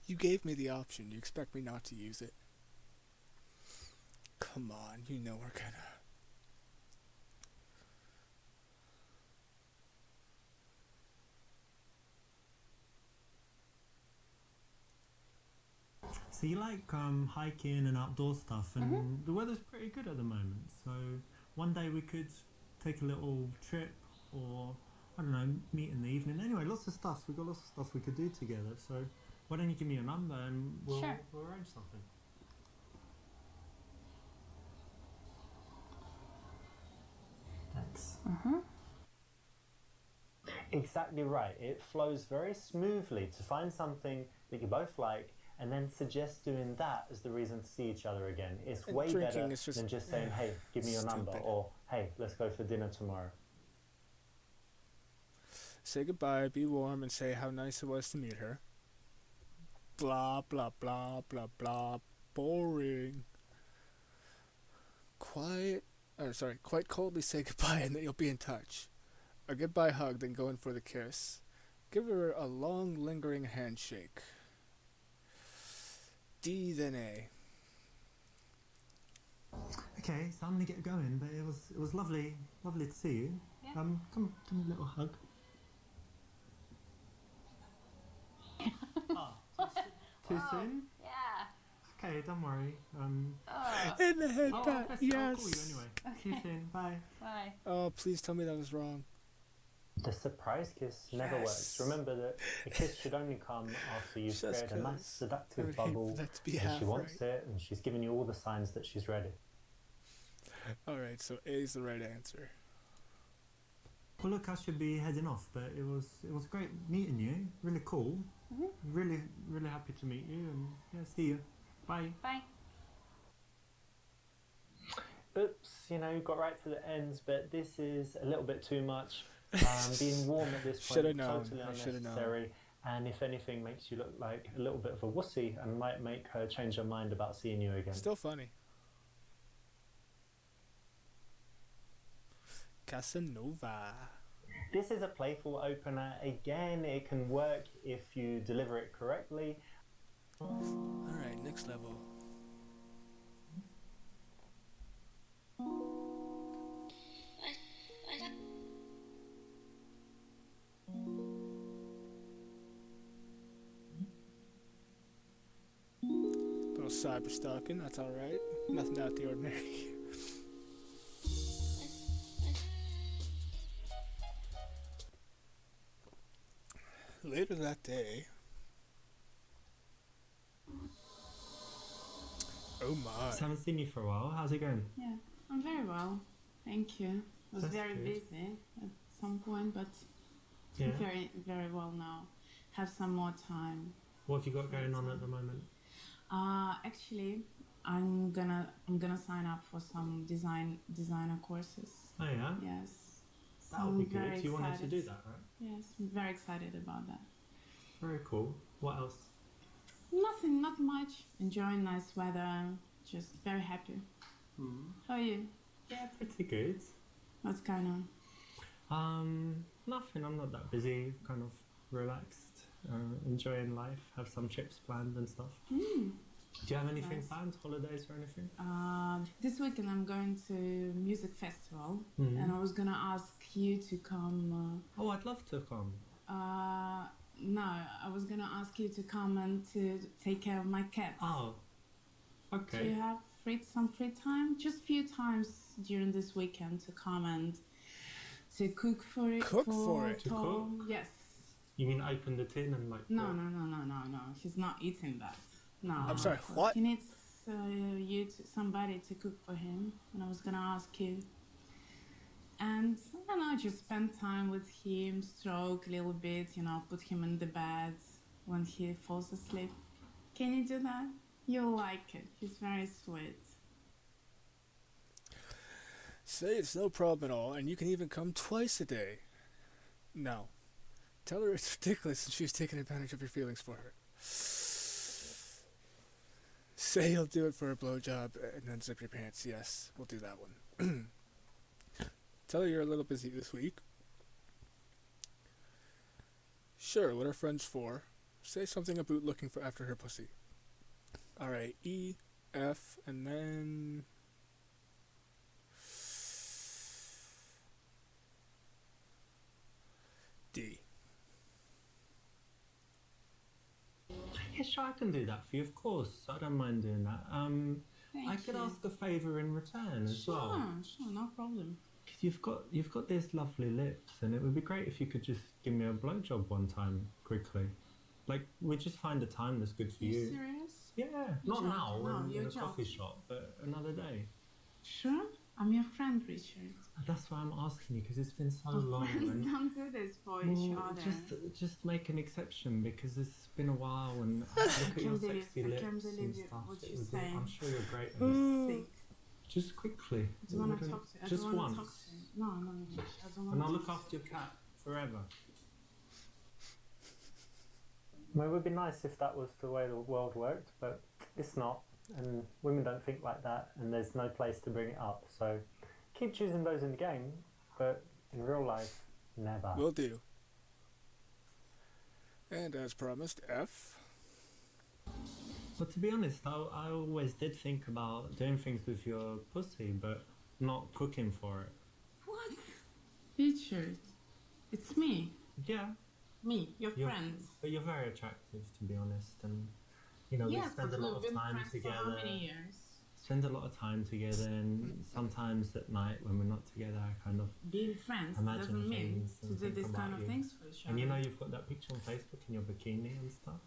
You gave me the option. You expect me not to use it? Come on, you know we're gonna. So you like hiking and outdoor stuff, and the weather's pretty good at the moment. So one day we could take a little trip, or I don't know, meet in the evening. Anyway, lots of stuff. We've got lots of stuff we could do together. So why don't you give me your number and we'll Sure. arrange something. Thanks. Exactly right. It flows very smoothly to find something that you both like and then suggest doing that as the reason to see each other again. It's And way drinking better is just- than just saying, hey, give me your number, stupid. or hey, let's go for dinner tomorrow. Say goodbye, be warm, and say how nice it was to meet her. Blah, blah, blah, blah, blah. Boring. Quite coldly say goodbye and then you'll be in touch. A goodbye hug, then go in for the kiss. Give her a long, lingering handshake. D, then A. Okay, so I'm gonna get going, but it was lovely to see you. Yeah. Come, give me a little hug. Too soon? Yeah. Okay, don't worry. In the head I'll pat, call you yes. anyway. See you Okay. soon. Bye. Bye. Oh, please tell me that was wrong. The surprise kiss never works. Yes. Remember that a kiss should only come after you've Just created a nice 'cause I seductive would hate for bubble that to be and half she wants right. it and she's giving you all the signs that she's ready. Alright, so A is the right answer. Well, look, I should be heading off, but it was great meeting you. Really cool. Really happy to meet you, and yeah, see you. Bye. Bye. Oops, got right to the ends, but this is a little bit too much. Being warm at this point, Shoulda known. totally I shoulda known. unnecessary. And if anything, makes you look like a little bit of a wussy and might make her change her mind about seeing you again. Still funny. Casanova. This is a playful opener. Again, it can work if you deliver it correctly. Alright, next level. Little cyber stalking. That's all right. Nothing out of the ordinary. Later that day. Oh my. Just haven't seen you for a while. How's it going? Yeah, I'm very well. Thank you. I was That's very good. busy at some point, but Yeah. I'm very, very well now. Have some more time. What have you got going on at the moment? Actually, I'm gonna sign up for some designer courses. Oh yeah? Yes. So That would be I'm good. very You wanted to excited. do that, right? Yes, I'm very excited about that. Very cool. What else? Nothing, not much. Enjoying nice weather. Just very happy. How are you? Yeah, pretty good. What's going on? Nothing. I'm not that busy. Kind of relaxed, enjoying life. Have some trips planned and stuff. Mm. Do you have anything Nice. planned? Holidays or anything? This weekend I'm going to music festival, Mhm. and I was gonna ask you to come. Oh, I'd love to come. No, I was gonna ask you to come and to take care of my cats. Oh, Do you okay. have some free time? Just few times during this weekend to come and to cook for it. Cook for it? To Tom. cook? Yes. You mean open the tin and like? No, pour- no. He's not eating that. No. I'm sorry, what? He needs somebody to cook for him, and I was gonna ask you. And I don't know, just spend time with him, stroke a little bit, put him in the bed when he falls asleep. Can you do that? You'll like it. He's very sweet. Say it's no problem at all, and you can even come twice a day. No. Tell her it's ridiculous and she's taking advantage of your feelings for her. Say you'll do it for a blowjob and then zip your pants. Yes, we'll do that one. Tell her you're a little busy this week. Sure, what are friends for? Say something about looking for after her pussy. Alright, E, F, and then... D. Yeah, sure, I can do that for you, of course. I don't mind doing that. I could ask a favour in return as well. Sure, no problem. 'Cause you've got these lovely lips, and it would be great if you could just give me a blowjob one time quickly. Like, we just find a time that's good for You you. serious? Yeah, not joking. now No, in you're a coffee joking. shop, but another day. Sure? I'm your friend, Richard. That's why I'm asking you, because it's been so Our long. friends And don't do this for each well, other. just make an exception, because it's been a while, and look at your sexy I lips can't believe and you- stuff. what It you're would be- saying. I'm sure you're great. at this. Sick. Just quickly. I It don't want to wouldn't- talk to you. I Just don't want once. to talk to you. No. I don't want And I'll to look talk after your cat forever. Well, it would be nice if that was the way the world worked, but it's not. And women don't think like that, and there's no place to bring it up. So keep choosing those in the game, but in real life, never. Will do. And as promised, F. But to be honest, I always did think about doing things with your pussy, but not cooking for it. What? Richard, it's me. Yeah, Me, your You're- friend. but you're very attractive, to be honest, and we Yes, spend a but lot we've of been time friends together. for how many years? Spend a lot of time together, and sometimes at night when we're not together, I kind of. Being friends Imagine doesn't mean things to and do think these kind about of you. things for each other. And you've got that picture on Facebook in your bikini and stuff.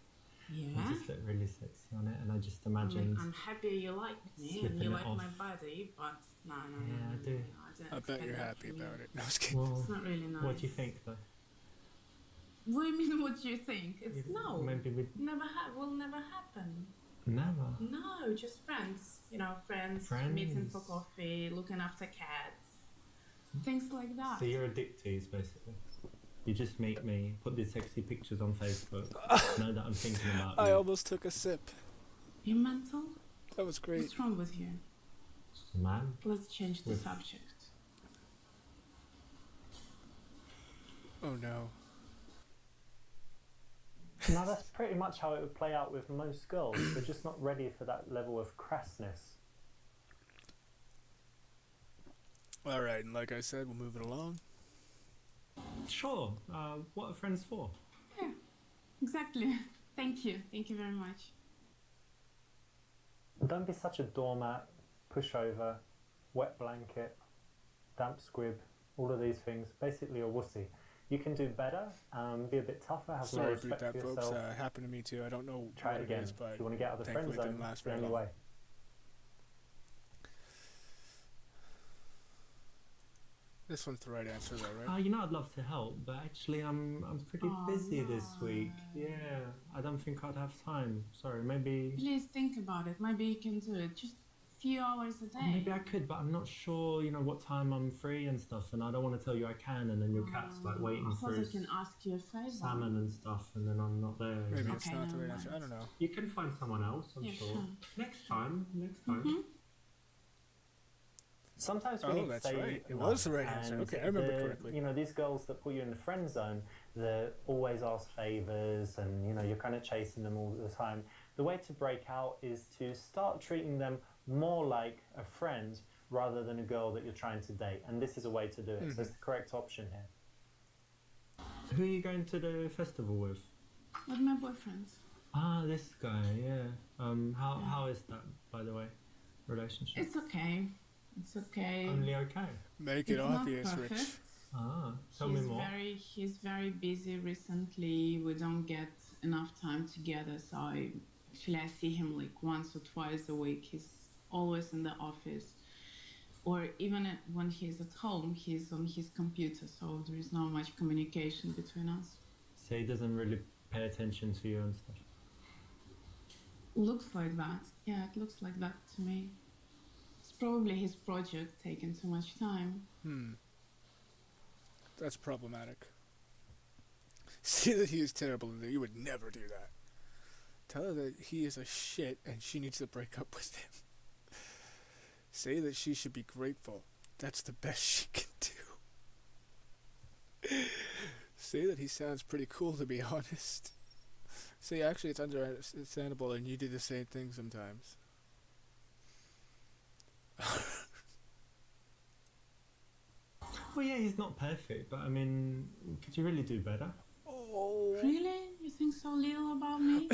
You Yeah. just look really sexy on it, and I just I mean, imagined. I'm happy you like me and Slipping you it like off. my body, but no. Yeah, I do. don't I bet expect you're that happy from you. about it. No, I was kidding. Well, It's not really nice. what do you think, though? What do you mean? What do you think? It's no. Maybe we Will never happen. never. No, just friends. Friends. Meeting for Friends. coffee, looking after cats, things like that. So you're addictees, basically. You just meet me, put these sexy pictures on Facebook, know that I'm thinking about I you. almost took a sip. You mental? That was great. What's wrong with you? Man, Let's change the With- subject. Oh no. Now that's pretty much how it would play out with most girls. They're just not ready for that level of crassness. Alright, and like I said, we'll move it along. sure. What are friends for? Exactly. Thank you. Thank you very much. Don't be such a doormat, pushover, wet blanket, damp squib, all of these things. Basically a wussy. You can do better, be a bit tougher, have more Sorry about respect that, for folks. yourself. Happened to me too. I don't know Try what it again. is, but If you want to get out of the friend thankfully it zone, didn't last it's the very only long. way. This one's the right answer, though, right? You know, I'd love to help, but actually, I'm pretty busy this week. Yeah, I don't think I'd have time. Sorry, maybe. Please think about it. Maybe you can do it. Just a few hours a day. Maybe I could, but I'm not sure. You know what time I'm free and stuff, and I don't want to tell you I can, and then your cat's like waiting I for thought I his can ask you a favor. salmon and stuff, and then I'm not there. you Maybe know? it's Okay, not the never right answer. I mind. don't know. You can find someone else, I'm Yeah, sure. sure. Next time. Sometimes we Oh, need to that's say right. It no. was the right answer. And Okay, I remember correctly. You know, these girls that put you in the friend zone, they always ask favors, and you know you're kind of chasing them all the time. The way to break out is to start treating them more like a friend rather than a girl that you're trying to date, and this is a way to do it. So it's the correct option here. Who are you going to the festival with? With my boyfriend. Ah, this guy. Yeah. How is that, by the way? Relationship. It's okay. It's okay. Only okay. Make it It's obvious, not Rich. perfect. Ah, tell me more. He's very busy recently. We don't get enough time together, so I see him like once or twice a week. He's always in the office, or even when he's at home, he's on his computer, so there is not much communication between us. So he doesn't really pay attention to you and stuff. Looks like that. Yeah, it looks like that to me. It's probably his project taking too much time. That's problematic. Say that he is terrible and that you would never do that. Tell her that he is a shit and she needs to break up with him. Say that she should be grateful. That's the best she can do. Say that he sounds pretty cool, to be honest. Say actually it's understandable and you do the same thing sometimes. Well, yeah, he's not perfect, but I mean, could you really do better? Oh. Really? You think so little about me?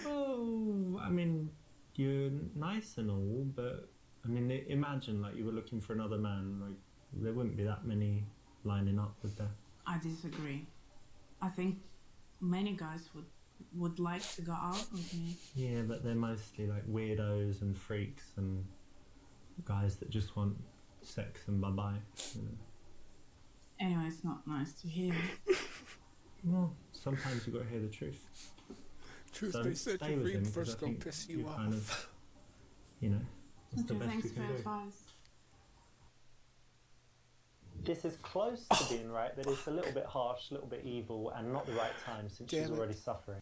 Oh, I mean, you're nice and all, but I mean, imagine like you were looking for another man. Like there wouldn't be that many lining up, would there? I disagree. I think many guys would like to go out with me. Yeah, but they're mostly like weirdos and freaks and guys that just want sex and bye-bye. You know? Anyway, it's not nice to hear. Well, sometimes you got to hear the truth. Truth So they said stay you with read him, 'cause first I gonna think piss you you're off. kind of, you know, that's the Okay, best you thanks for can your do. advice. This is close to being right, but it's a little bit harsh, a little bit evil, and not the right time since she's Damn it. already suffering.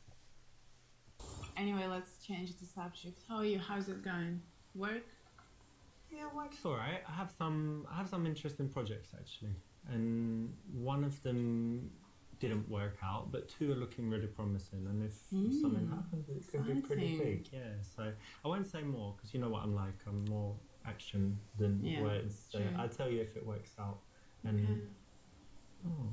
Anyway, let's change the subject. How are you? How's it going? Work? Yeah, work's alright. I have some interesting projects actually, and one of them didn't work out, but two are looking really promising. And if something happens, it could be pretty exciting. big. Yeah. So I won't say more because you know what I'm like. I'm more action than Yeah, words. So true. I'll tell you if it works out. And Okay. oh,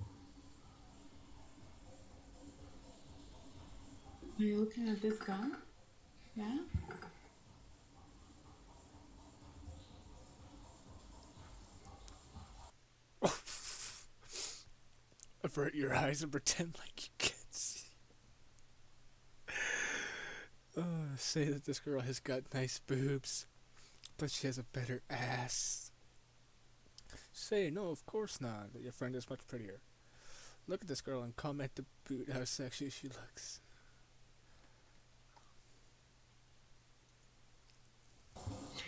Are you looking at this guy? Yeah? Avert your eyes and pretend like you can't see. Say that this girl has got nice boobs, but she has a better ass. Say, no, of course not, that your friend is much prettier. Look at this girl and comment about how sexy she looks.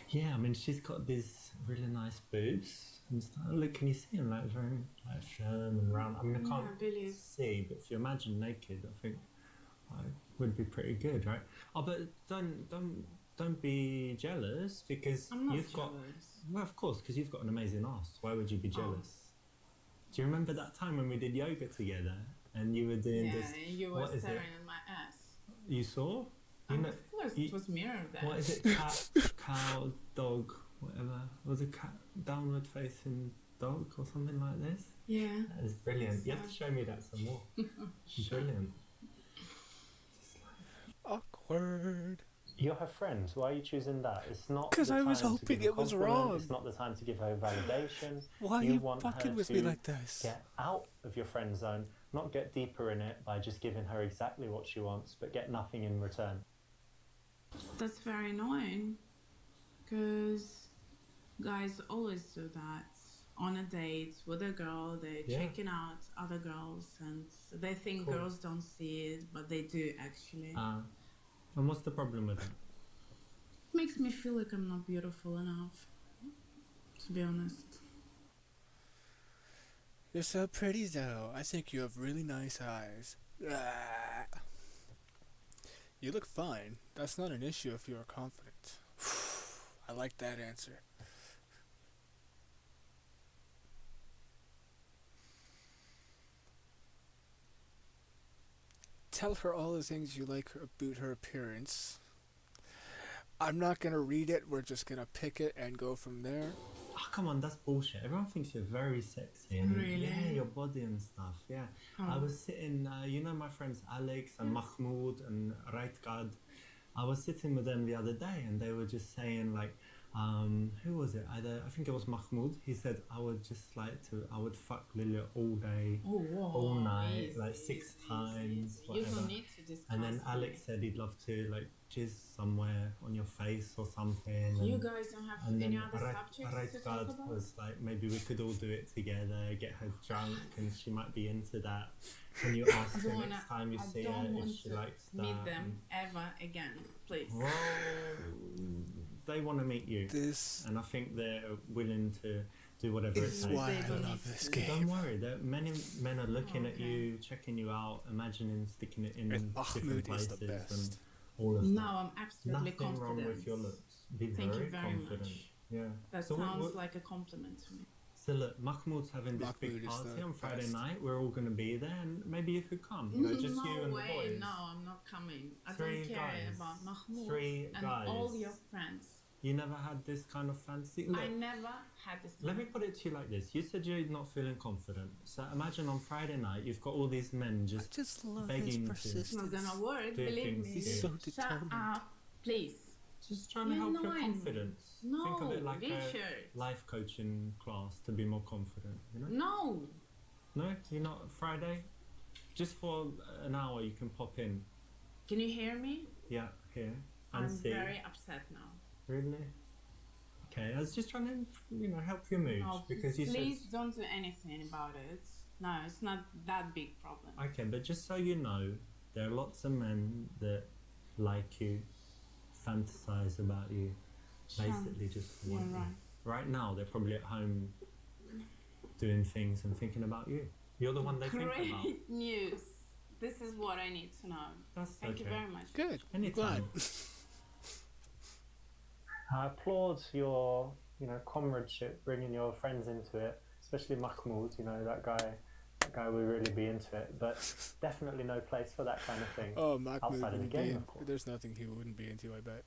yeah. I mean, she's got these really nice boobs and stuff. Look, can you see them? Like very like firm and round. I mean, I Yeah, can't Billy. see, but if you imagine naked, I think would be pretty good, right? Oh, but don't be jealous because I'm not you've got. jealous. Well, of course, because you've got an amazing ass. Why would you be jealous? Do you remember that time when we did yoga together and you were doing Yeah, this? you were what is staring it? at my ass. You saw? You know, Of course, you- it was mirrored there. what is it? Cat, cow, dog, whatever. Was it cat downward facing dog or something like this? Yeah. That is brilliant. You have to show me that some more. Brilliant. Awkward. You're her friend. Why are you choosing that? It's not 'Cause the I was time to hoping give a it was compliment, wrong. It's not the time to give her validation. Why are You you want fucking her with to me like this? get out of your friend zone, not get deeper in it by just giving her exactly what she wants, but get nothing in return. That's very annoying. Because guys always do that. On a date with a girl, they're Yeah. checking out other girls and they think Cool. girls don't see it, but they do actually. And what's the problem with that? Makes me feel like I'm not beautiful enough, to be honest. You're so pretty though. I think you have really nice eyes. Ah. You look fine. That's not an issue if you are confident. I like that answer. Tell her all the things you like about her appearance. I'm not gonna read it, we're just gonna pick it and go from there. Oh, come on, that's bullshit. Everyone thinks you're very sexy. And Really? Yeah, your body and stuff, yeah. I was sitting, you know my friends Alex and Mahmoud and Raitgad. I was sitting with them the other day and they were just saying like, who was it? I think it was Mahmoud. He said, I would fuck Lilya all day, Oh, whoa. all night, Easy, like 6 easy, times, easy. You whatever. don't need to discuss And then Alex it. said he'd love to like jizz somewhere on your face or something. You and- guys don't have and any then other subjects to talk Raitgad about? was like, maybe we could all do it together, get her drunk, and she might be into that. Can you ask her next time you see her if she likes that? meet them ever again, please. Well, they want to meet you, This and I think they're willing to do whatever it is takes. why They I don't love need this to. game. Don't worry, many men are looking at Okay. you, checking you out, imagining sticking it in And different Mahmoud is places the best. and all of No, that. I'm absolutely Nothing confident. wrong with your looks. Be Thank very you very confident. much. Yeah. That So sounds like a compliment to me. So look, Mahmoud's having this Mahmoud big is party the on Friday best. night. We're all going to be there, and maybe you could come. You know, just no you and way, the boys. no, I'm not coming. I Three don't care guys. about Mahmoud 3 and guys. all your friends. You never had this kind of fantasy. Look, I never had this. let me put it to you like this. You said you're not feeling confident. So imagine on Friday night you've got all these men I just just love begging his to- It's not persistence. gonna work, Do believe things me. He's so Shut Shut determined. up, please. just trying to You're help your annoying. confidence. No, Think of it like Richard. a life coaching class to be more confident. You know? No. No, you're not Friday. Just for an hour, you can pop in. Can you hear me? Yeah, here and I'm see. very upset now. Really? Okay, I was just trying to, help your mood No, because you please don't do anything about it. No, it's not that big problem. said. Okay, but just so you know, there are lots of men that like you, fantasize about you, basically just You're want you. right. Right now, they're probably at home doing things and thinking about you. You're the one they think about. Great news. This is what I need to know. That's Thank you okay. very much. Good. Anytime. Glad. I applaud your, comradeship, bringing your friends into it, especially Mahmoud. That guy would really be into it. But definitely no place for that kind of thing. Oh, Mahmoud Outside of the would be game, in- of course. There's nothing he wouldn't be into, I bet.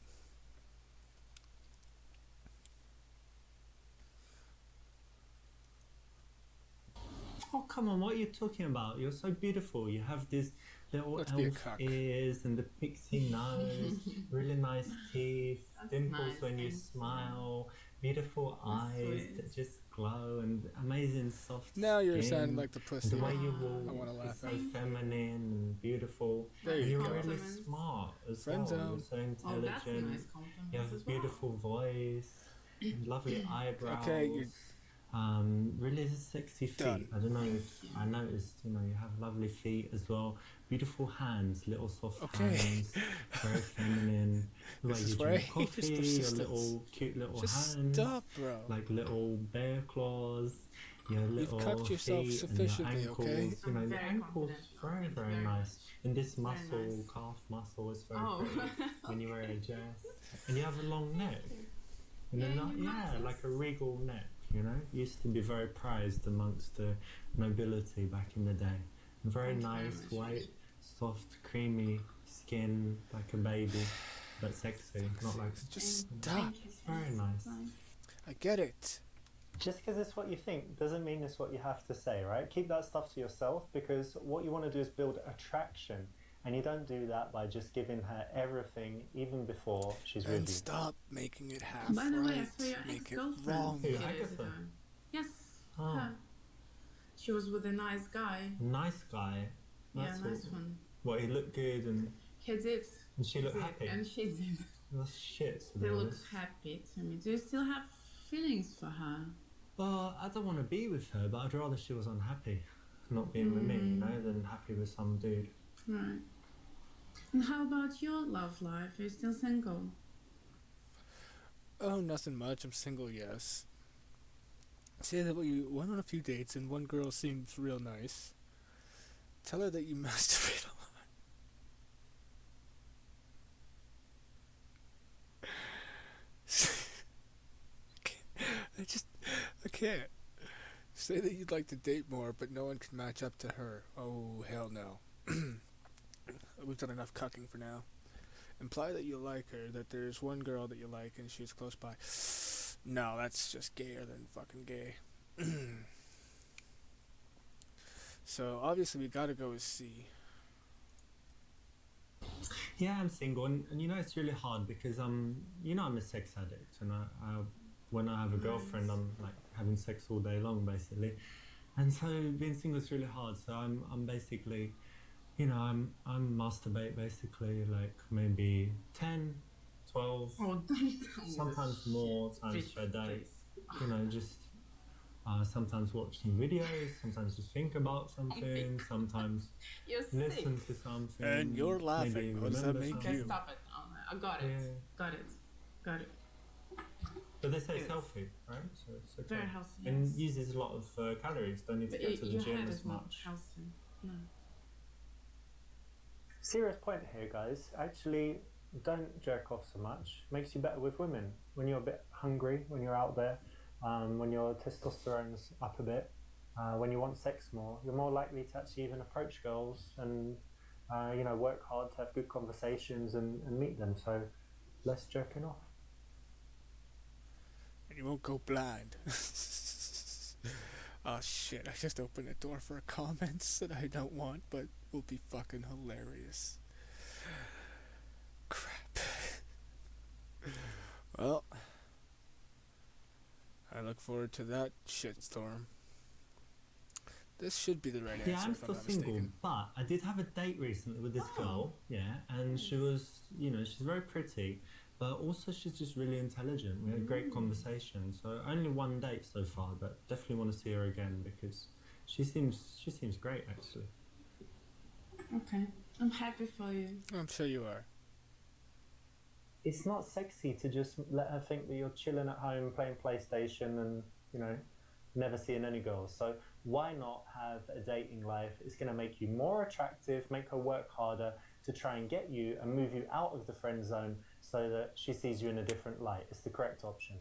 Oh, come on, what are you talking about? You're so beautiful. You have these little Let's be a elf cock. ears and the pixie nose, really nice teeth, That's dimples nice, when you thank you. smile, beautiful That's eyes sweet. that just glow, and amazing soft Now you're skin. sounding like the pussy. The way you I walk wanna is laugh so at it. feminine and beautiful. There and you you're go. really Compliments. smart as Friend well. zone. You're so Oh, intelligent. that's a nice compliment You have a as well. beautiful voice, and lovely eyebrows. Okay, you're- Really sexy feet. Done. I don't know if Thank you. I noticed, you have lovely feet as well. Beautiful hands, little soft Okay. hands, very feminine. The way This you is where I drink hate his coffee, your persistence. little cute little Just hands, stop, bro. like little bear claws. Your little cocked yourself feet sufficiently, and your ankles. okay? You know, I'm the very ankles confident. very Thank you very very nice. And this Very muscle, nice. calf muscle, is very Oh. pretty when you wear a dress. And you have a long neck. And Yeah, then you noticed. like a regal neck, Used to be very prized amongst the nobility back in the day. Very Thank you very nice, much. white, soft, creamy skin, like a baby, but sexy, not like... Just Thank stop. you. Very nice. I get it. Just because it's what you think doesn't mean it's what you have to say, right? Keep that stuff to yourself, because what you want to do is build attraction And you don't do that by just giving her everything even before she's And with you. stop making it half By the way, I right. saw your Make it ex-girlfriend wrong. a few Who, days Agatha? ago. Yes, Oh. her. She was with a nice guy. Nice guy. Yeah, That's nice what, one. What, he looked good and He did. she He looked did, happy. and she did. That's shit, to be They looked honest. happy to me. Do you still have feelings for her? Well, I don't want to be with her, but I'd rather she was unhappy not being with me, you know, than happy with some dude. Right. And how about your love life? Are you still single? Oh, nothing much. I'm single, yes. Say that we went on a few dates and one girl seems real nice. Tell her that you masturbate a lot. I can't. Say that you'd like to date more, but no one can match up to her. Oh, hell no. We've done enough cucking for now. Imply that you like her, that there's one girl that you like and she's close by. No, that's just gayer than fucking gay. So, obviously, we gotta go with C. Yeah, I'm single, and you know it's really hard because you know I'm a sex addict, and I when I have a girlfriend, I'm like having sex all day long basically, and so being single is really hard. So I'm basically, you know, I'm masturbate basically like maybe 10, 12, Oh, sometimes more times per day. You know, just sometimes watch some videos, sometimes just think about something, sometimes You're listen sick. to something. And you're laughing. maybe What does that remember make something. Okay, you? stop it. Oh, I got it. Yeah. Got it. Got it. But they say it's Yes. healthy, right? So it's okay. Very healthy. And Yes. uses a lot of calories. Don't need to But go to the your gym head as is not much. healthy. No. Serious point here, guys. Actually, don't jerk off so much. Makes you better with women. When you're a bit hungry, when you're out there, when your testosterone's up a bit, when you want sex more, you're more likely to actually even approach girls and, you know, work hard to have good conversations and meet them. So, less jerking off. And you won't go blind. Oh shit, I just opened the door for comments that I don't want, but will be fucking hilarious. Crap. Well, I look forward to that shitstorm. This should be the right Yeah, answer I'm if I'm still not single, mistaken. but I did have a date recently with this girl, yeah, and she was, you know, she's very pretty, but also she's just really intelligent. We had a great conversation. So only one date so far, but definitely want to see her again because she seems great actually. Okay. I'm happy for you. I'm sure you are. It's not sexy to just let her think that you're chilling at home playing PlayStation and, you know, never seeing any girls. So why not have a dating life? It's going to make you more attractive, make her work harder to try and get you and move you out of the friend zone so that she sees you in a different light. It's the correct option.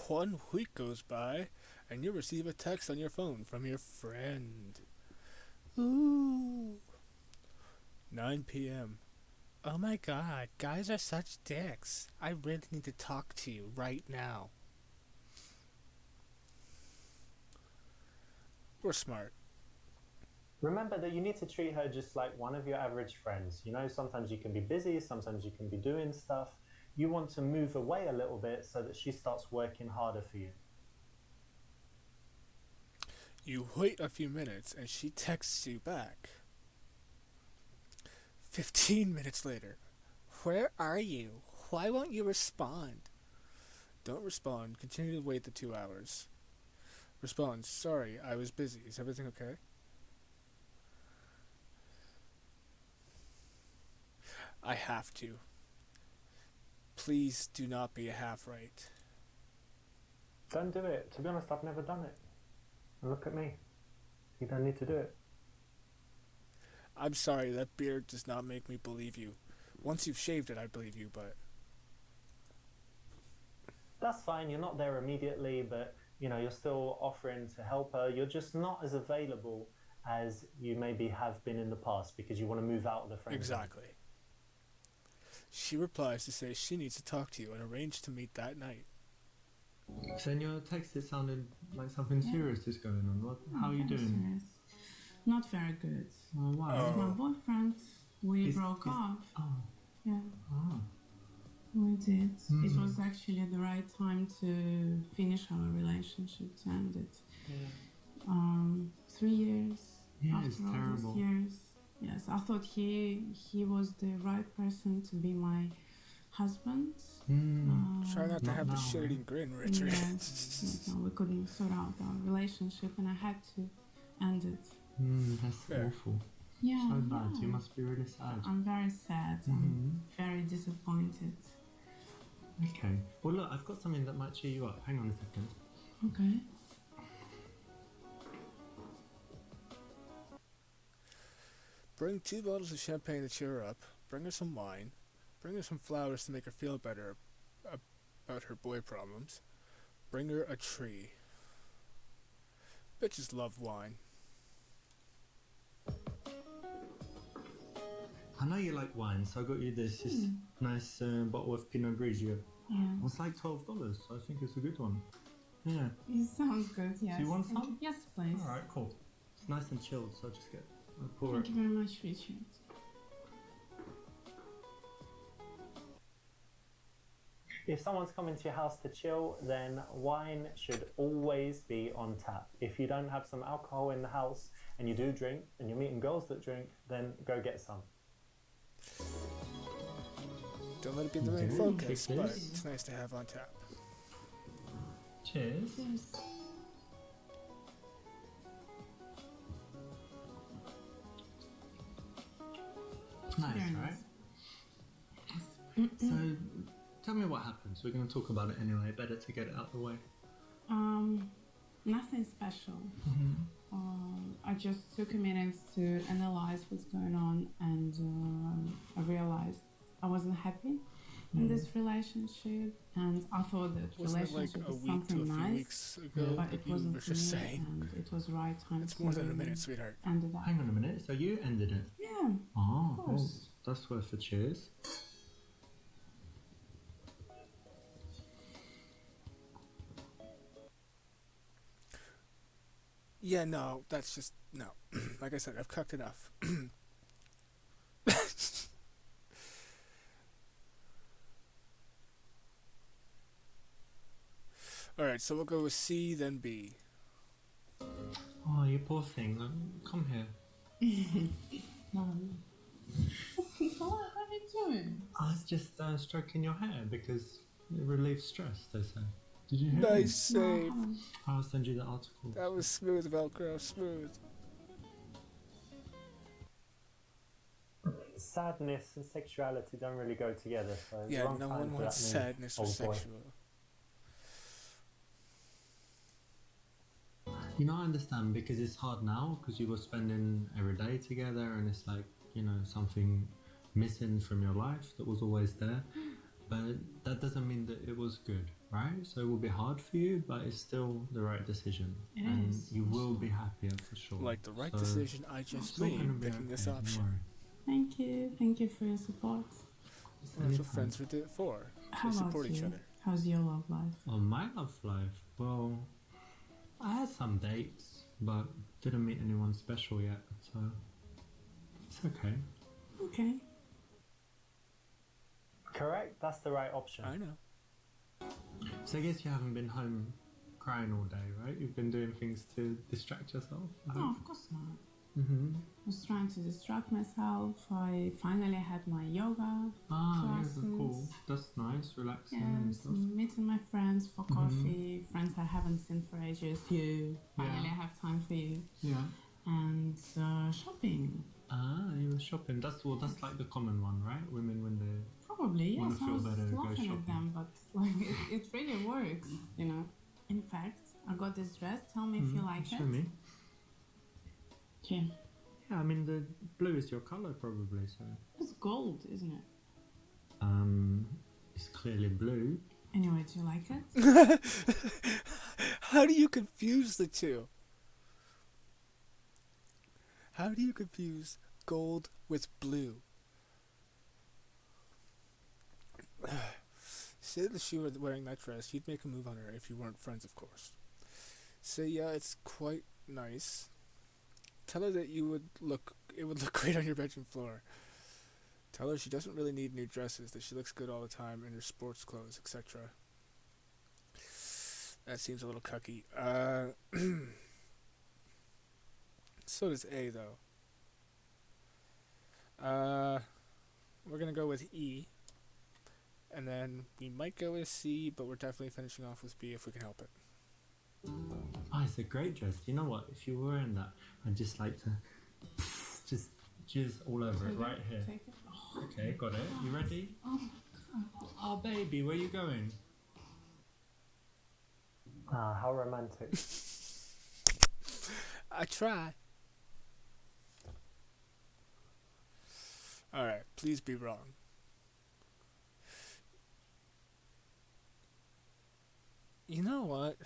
1 week goes by, and you receive a text on your phone from your friend. Ooh. 9 p.m. Oh my god, guys are such dicks. I really need to talk to you right now. We're smart. Remember that you need to treat her just like one of your average friends. You know, sometimes you can be busy, sometimes you can be doing stuff. You want to move away a little bit so that she starts working harder for you. You wait a few minutes, and she texts you back. 15 minutes later. Where are you? Why won't you respond? Don't respond. Continue to wait the 2 hours. Respond. Sorry, I was busy. Is everything okay? I have to. Please do not be a half right. Don't do it. To be honest, I've never done it. And look at me. You don't need to do it. I'm sorry, that beard does not make me believe you. Once you've shaved it, I believe you, but... That's fine. You're not there immediately, but, you know, you're still offering to help her. You're just not as available as you maybe have been in the past because you want to move out of the friend zone. Exactly. She replies to say she needs to talk to you and arrange to meet that night. So in your text it sounded like something serious is going on. How are you doing? Serious. not very good. Oh, why? With my Oh. boyfriend, we Is- broke is- up. Oh. Yeah, Oh. we did. It Mm. was actually the right time to finish our relationship, to end it. Yeah. 3 years Yeah, it's after all terrible. these years. Yes, I thought he was the right person to be my husband. Try not to Not have the now, shit-eating right? grin, Richard. Yes, no, we couldn't sort out our relationship, and I had to end it. That's Fair. awful. Yeah, So bad. yeah. You must be really sad. I'm very sad. I'm very disappointed. Okay. Well, look, I've got something that might cheer you up. Hang on a second. Okay. Bring 2 bottles of champagne to cheer her up. Bring her some wine. Bring her some flowers to make her feel better about her boy problems. Bring her a tree. Bitches love wine. I know you like wine, so I got you this nice bottle of Pinot Grigio. Yeah. It's like $12, so I think it's a good one. Yeah. It sounds good, yes. Do you want some? Yes, please. Alright, cool. It's nice and chilled, so I'll just pour Thank it. you very much, Richard. If someone's coming to your house to chill, then wine should always be on tap. If you don't have some alcohol in the house and you do drink and you're meeting girls that drink, then go get some. Don't let it be the main Okay, focus, cheers. but it's nice to have on tap. Cheers. Yes. Nice, Very right? nice. So, tell me what happens. We're going to talk about it anyway. Better to get it out the way. Nothing special. I just took a minute to analyze what's going on, and I realized I wasn't happy in this relationship, and I thought that Wasn't it like relationship a is week to something a few nice, weeks ago but that it you wasn't were for just me, saying? and it was the right time It's to more than a minute, sweetheart. end it up. Hang on a minute. So you ended it? Yeah, Oh, of course. that's worth a cheers. Yeah, no, that's just, no. Like I said, I've cooked enough. Alright, so we'll go with C, then B. Oh, you poor thing. Come here. Mom. What are you doing? I was just stroking your hair because it relieves stress, they say. Did you hear Nice me? save. I'll send you the article. That was smooth, Velcro, smooth. Sadness and sexuality don't really go together, so it's the Yeah, wrong no time one for wants that move, sadness or old boy. sexual. You know, I understand because it's hard now because you were spending every day together and it's like, you know, something missing from your life that was always there. But that doesn't mean that it was good, right? So it will be hard for you, but it's still the right decision. It and is, you for will sure. be happier for sure. Like the right So decision I just it's all gonna made, be picking this okay, don't option. worry. Thank you for your support. That's what Anytime. friends are for. How They about support each you? other. How's your love life? Oh, my love life. Well, I had some dates, but didn't meet anyone special yet, so it's okay. Okay. Correct? That's the right option. I know. So I guess you haven't been home crying all day, right? You've been doing things to distract yourself. No, of course not. Mm-hmm. I was trying to distract myself. I finally had my yoga Ah, yes, of classes. course. That's nice, relaxing and Yes, stuff. meeting my friends for coffee, friends I haven't seen for ages. You. Finally, Yeah. I have time for you. Yeah. And shopping. Ah, you were shopping. That's like the common one, right? Women when they. Probably, Wanna yes. I feel was better, go laughing shopping. at them, but like it really works, you know. In fact, I got this dress. Tell me if you like Show it. me. Okay. Yeah, I mean the blue is your color probably, so. It's gold, isn't it? It's clearly blue. Anyway, do you like it? How do you confuse the two? How do you confuse gold with blue? Say that she were wearing that dress, you'd make a move on her if you weren't friends, of course. So yeah, it's quite nice. Tell her that it would look great on your bedroom floor. Tell her she doesn't really need new dresses, that she looks good all the time in her sports clothes, etc. That seems a little cucky. So does A, though. We're gonna go with E. And then we might go with C, but we're definitely finishing off with B if we can help it. Oh, it's a great dress. You know what? If you were wearing that, I'd just like to just jizz all over it right here. Take it. Oh, Okay, got it. You ready? Oh, baby, where you going? Ah, how romantic. I try. Alright, please be wrong. You know what?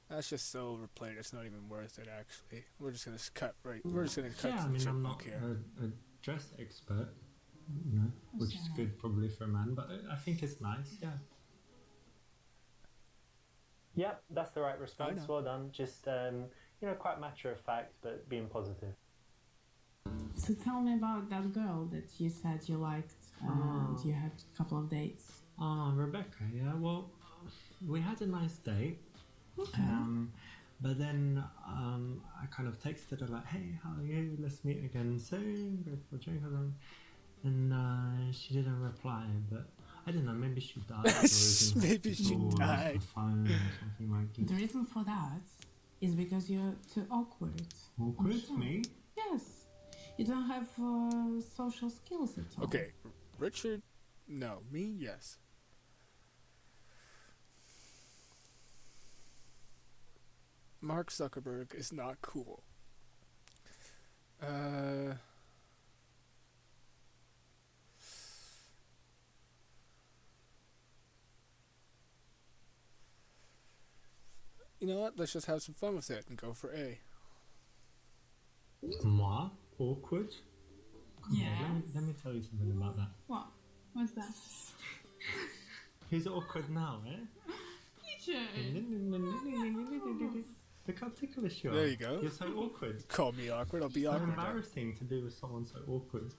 That's just so overplayed. It's not even worth it. Actually, we're just gonna cut right. We're just gonna cut Yeah, to I the mean, I'm not chipmunk here. a dress expert, which is good probably for a man, but I think it's nice, yeah. Yep, that's the right response. know. Well done. Just, quite matter of fact, but being positive. So tell me about that girl that you said you liked and you had a couple of dates. Oh, Rebecca, yeah, well, we had a nice date. Okay. But then I kind of texted her like, hey, how are you? Let's meet again soon, go for a drink or something. And she didn't reply, but I don't know, maybe she died. Or was in Maybe she hospital or died. lost the phone or something like The that. reason for that is because you're too awkward. Awkward, sure. me? Yes. You don't have social skills at all. Okay, Richard. No, me. Yes. Mark Zuckerberg is not cool. You know what? Let's just have some fun with it and go for A. Moi? Awkward? Come on, Yes. let me tell you something about that. What? What's that? Who's awkward now, eh? Teacher! Look how ticklish you are. There you go. You're so awkward. Call me awkward. I'll be So awkward. then. embarrassing to be with someone so awkward.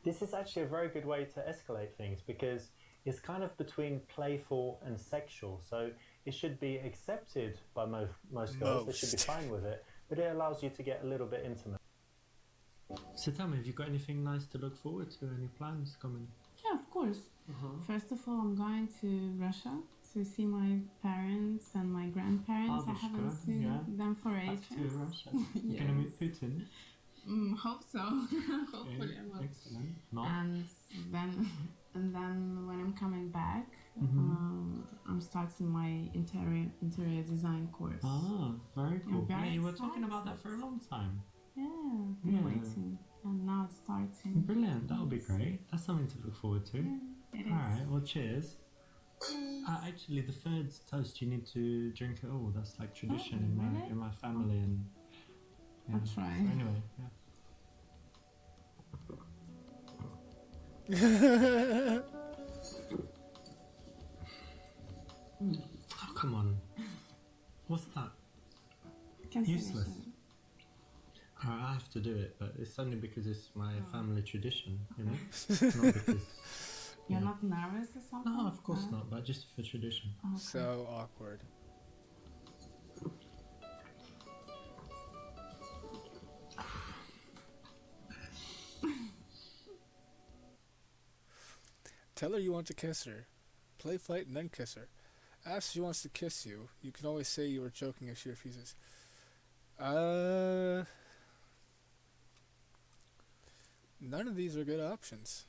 This is actually a very good way to escalate things because it's kind of between playful and sexual. So it should be accepted by most girls. They should be Most. fine with it. But it allows you to get a little bit intimate. So tell me, have you got anything nice to look forward to? Any plans coming? Yeah, of course. First of all, I'm going to Russia to see my parents and my grandparents. I haven't Babushka, seen yeah. them for Back ages. to Russia. You're gonna meet Putin. Hope so. Hopefully I will. Excellent. Not. And then when I'm coming back, I'm starting my interior design course. Ah, very cool. very Yeah, you were excited. talking about that for a long time. Yeah, I've been Yeah. waiting, and now it's starting. Brilliant. That'll be great. That's something to look forward to. It All is. right. Well, cheers. Actually, the third toast, you need to drink it all. That's like tradition really? in my family, and yeah. I'll try. So anyway, oh, come on. What's that? Can finish Useless. it. I have to do it, but it's only because it's my family tradition, you know? Not because... You're not nervous or something? No, of course not, but just for tradition. Okay. So awkward. Tell her you want to kiss her. Play fight and then kiss her. Ask if she wants to kiss you. You can always say you were joking if she refuses. None of these are good options.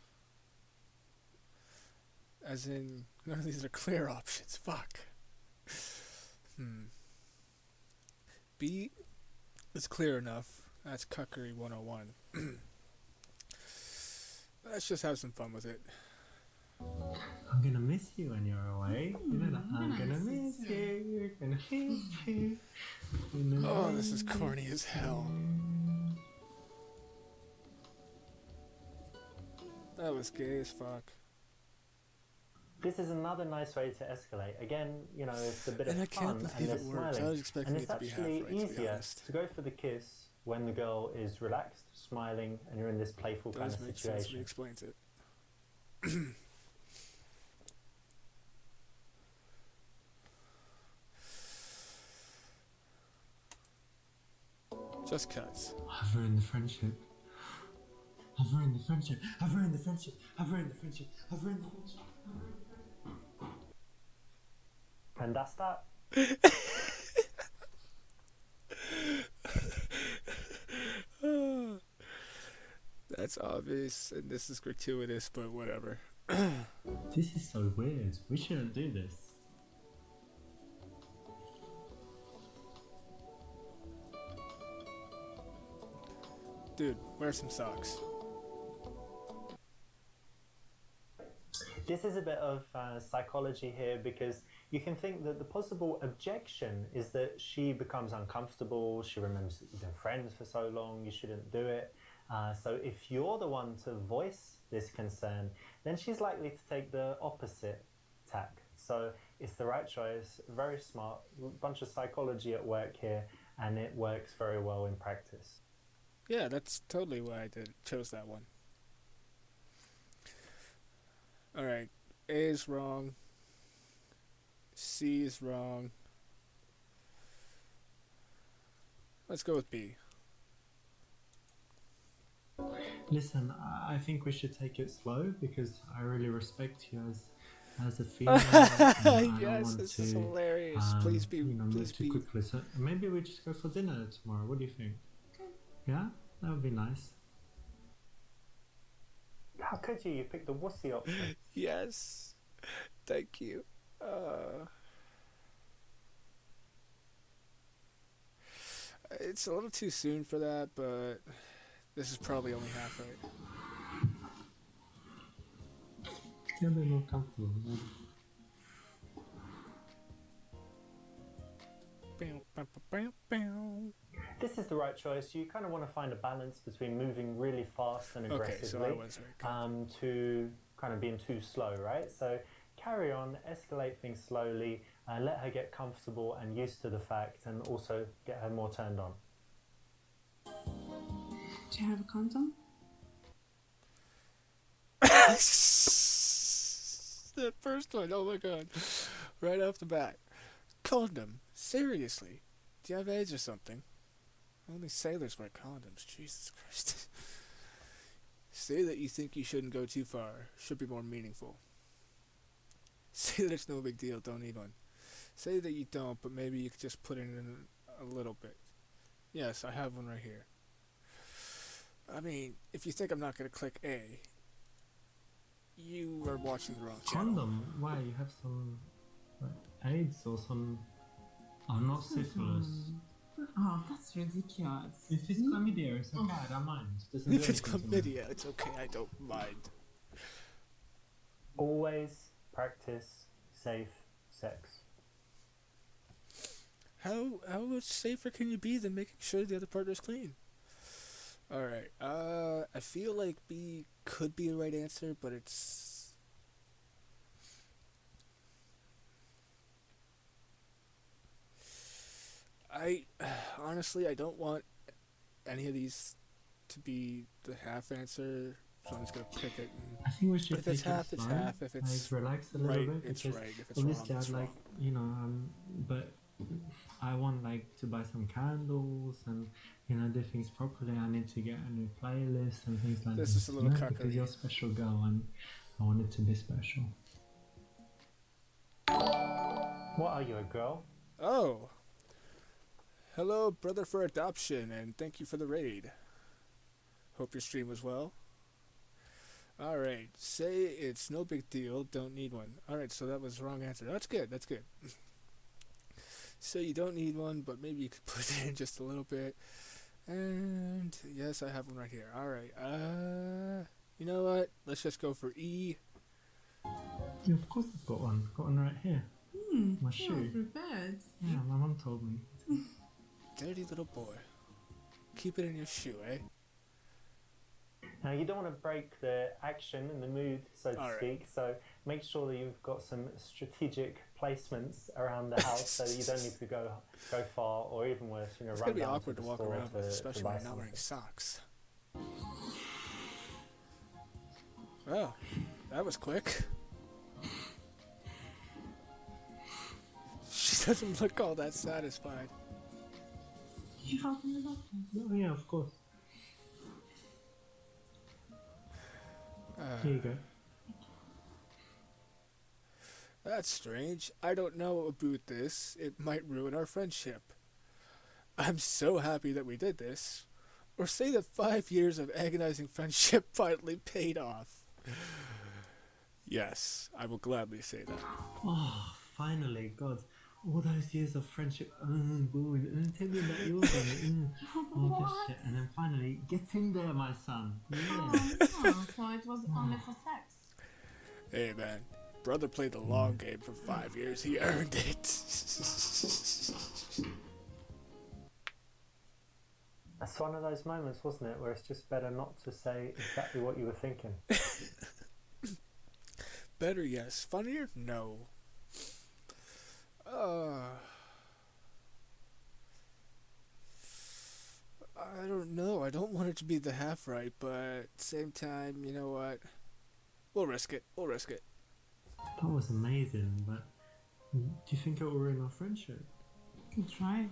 As in, none of these are clear options. Fuck. B is clear enough. That's cuckery 101. Let's just have some fun with it. I'm gonna miss you when you're away. You know that. I'm gonna miss you. Gonna miss you. Oh, this is corny as hell. That was gay as fuck. This is another nice way to escalate. Again, you know, it's a bit And of I can't fun and believe they're it works. smiling. I was expecting And it it's to be actually half right, to be easier honest. to go for the kiss when the girl is relaxed, smiling, and you're in this playful kind Does of make sense when he situation. explains it. Just cuz. I've ruined the friendship. I've ruined the friendship. I've ruined the friendship. I've ruined the friendship. I've ruined the friendship. And that's that. That's obvious, and this is gratuitous, but whatever. This is so weird. We shouldn't do this. Dude, wear some socks. This is a bit of psychology here because you can think that the possible objection is that she becomes uncomfortable, she remembers that you've been friends for so long, you shouldn't do it. So if you're the one to voice this concern, then she's likely to take the opposite tack. So it's the right choice, very smart, bunch of psychology at work here, and it works very well in practice. Yeah, that's totally why I chose that one. Alright, A is wrong. C is wrong. Let's go with B. Listen, I think we should take it slow because I really respect you as a female. And I don't Yes, want this to, is hilarious. Please be, move please too be. quickly. So maybe we just go for dinner tomorrow. What do you think? Yeah, that would be nice. How could you? You picked the wussy option. Yes, thank you. It's a little too soon for that, but this is probably only half right. Get a bit more comfortable. This is the right choice. You kind of want to find a balance between moving really fast and Okay, so I aggressively was right. to kind of being too slow, right? So carry on, escalate things slowly, let her get comfortable and used to the fact, and also get her more turned on. Do you have a condom? The first one, oh my god. Right off the bat. Condom. Seriously. Do you have AIDS or something? Only sailors wear condoms. Jesus Christ. Say that you think you shouldn't go too far. Should be more meaningful. Say that it's no big deal. Don't need one. Say that you don't, but maybe you could just put it in a little bit. Yes, I have one right here. I mean, if you think I'm not going to click A, you are watching the wrong channel. Condom? Why? You have some AIDS or some... Oh, not syphilis. Oh, that's ridiculous. If it's chlamydia, it's okay, I don't mind. Doesn't do If it's anything to me. chlamydia, it's okay. I don't mind. Always practice safe sex. How much safer can you be than making sure the other partner's clean? Alright, I feel like B could be the right answer, but it's... honestly, I don't want any of these to be the half answer, so I'm just gonna pick it. I think we should If it's take half, it it's slow, half. If it's like, relax a little right, bit. it's Because right. If it's wrong, obviously it's I'd like, wrong. but I want to buy some candles and do things properly. I need to get a new playlist and things like This this. is a little Because cuckery. you're a special girl and I want it to be special. What are you, a girl? Oh! Hello, brother for adoption, and thank you for the raid. Hope your stream was well. Alright, say it's no big deal, don't need one. Alright, so that was the wrong answer. That's good, that's good. So you don't need one, but maybe you could put it in just a little bit. And yes, I have one right here. Alright, you know what? Let's just go for E. Yeah, of course I've got one. Got one right here. My shoe. Prepared. Yeah, my mum told me. Dirty little boy. Keep it in your shoe, eh? Now, you don't want to break the action and the mood, so to All right. speak, so make sure that you've got some strategic placements around the house so that you don't need to go far, or even worse, you know, It's run gonna be down awkward to to the walk store around with, especially buy when you're not wearing something. socks. Oh, that was quick. She doesn't look all that satisfied. You help me with that? Oh, yeah, of course. Here you go. That's strange. I don't know about this. It might ruin our friendship. I'm so happy that we did this. Or say that 5 years of agonizing friendship finally paid off. Yes, I will gladly say that. Oh, finally, God. All those years of friendship, boring. Tell me about yours, all this shit. And then finally, get in there, my son. Yeah. Oh, so it was only for sex. Hey man, brother played the long game for 5 years. He earned it. That's one of those moments, wasn't it, where it's just better not to say exactly what you were thinking. Better, yes. Funnier, no. I don't know. I don't want it to be the half right, but at the same time, you know what? We'll risk it. We'll risk it. That was amazing, but do you think it will ruin our friendship? You can try.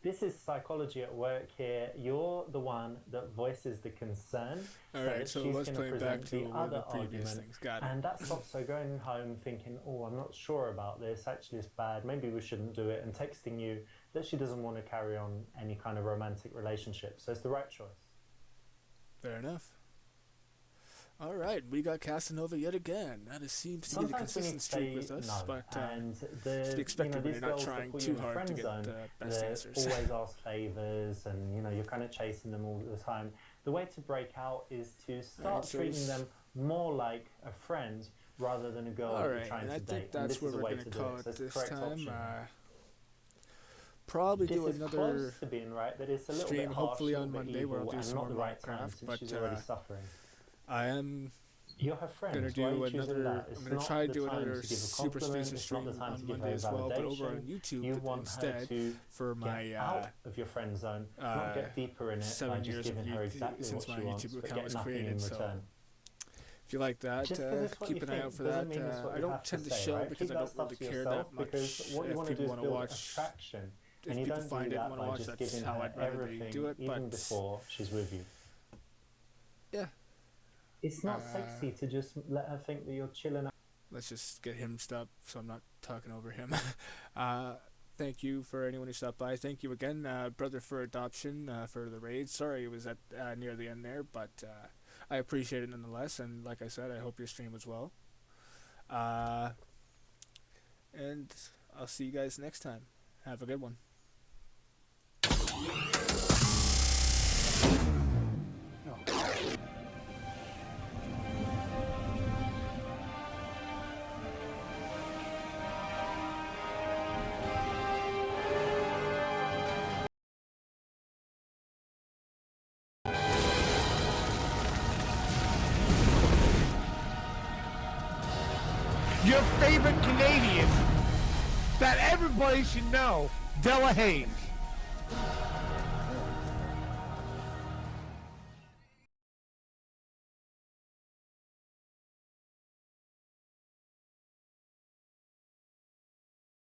This is psychology at work here. You're the one that voices the concern. Alright, so she's let's gonna play back present to the one of other the previous argument. things. Got it. And that stops her going home thinking, oh, I'm not sure about this. Actually, it's bad. Maybe we shouldn't do it. And texting you that she doesn't want to carry on any kind of romantic relationship. So it's the right choice. Fair enough. Alright, we got Casanova yet again. That seems to be the Sometimes we need consistent to streak say with us, no. but And to the, be expected when these you're not girls that trying put too you in a hard to friend get zone, the best they answers. always ask favours, and you're kind of chasing them all the time. The way to break out is to start Alright, so treating it's- them more like a friend rather than a girl that you're Alright, trying and to I date. think And that's this what is a we're way going to to do call it. it So it's the this correct time. option. Probably This do is another close to being right, but it's a little stream bit harsh, hopefully a on little bit Monday where I'll evil, do and some not more the right time Minecraft, since but she's already suffering. I am You're her friend. gonna Why are do you choosing another. that? I'm It's gonna not try to the do time another to give a Super compliment, Seducer it's not the stream time on to give Monday her as well, but over on validation. YouTube You want instead her to for my get out of your friend zone, not get deeper in it by 7 just years of giving her YouTube exactly since what my she wants, YouTube but account get was nothing in created. So return. if you like that, Just 'cause it's what keep you an eye think out for doesn't that. mean it's what I you don't have to tend to say, show right? because Keep I that don't stuff really to care yourself, that much. because what you If want to do people is want to build watch, attraction, if and you people don't find do it and that want to by watch, just that's giving how her I'd rather they everything, do it. even But before she's with you. yeah, It's not sexy to just let her think that you're chilling out. let's just get him stopped so I'm not talking over him. Thank you for anyone who stopped by. Thank you again, brother for adoption, for the raid. Sorry it was at near the end there, but I appreciate it nonetheless. And like I said, I hope your stream was well. And I'll see you guys next time. Have a good one. Your favorite Canadian that everybody should know, Della Hayes.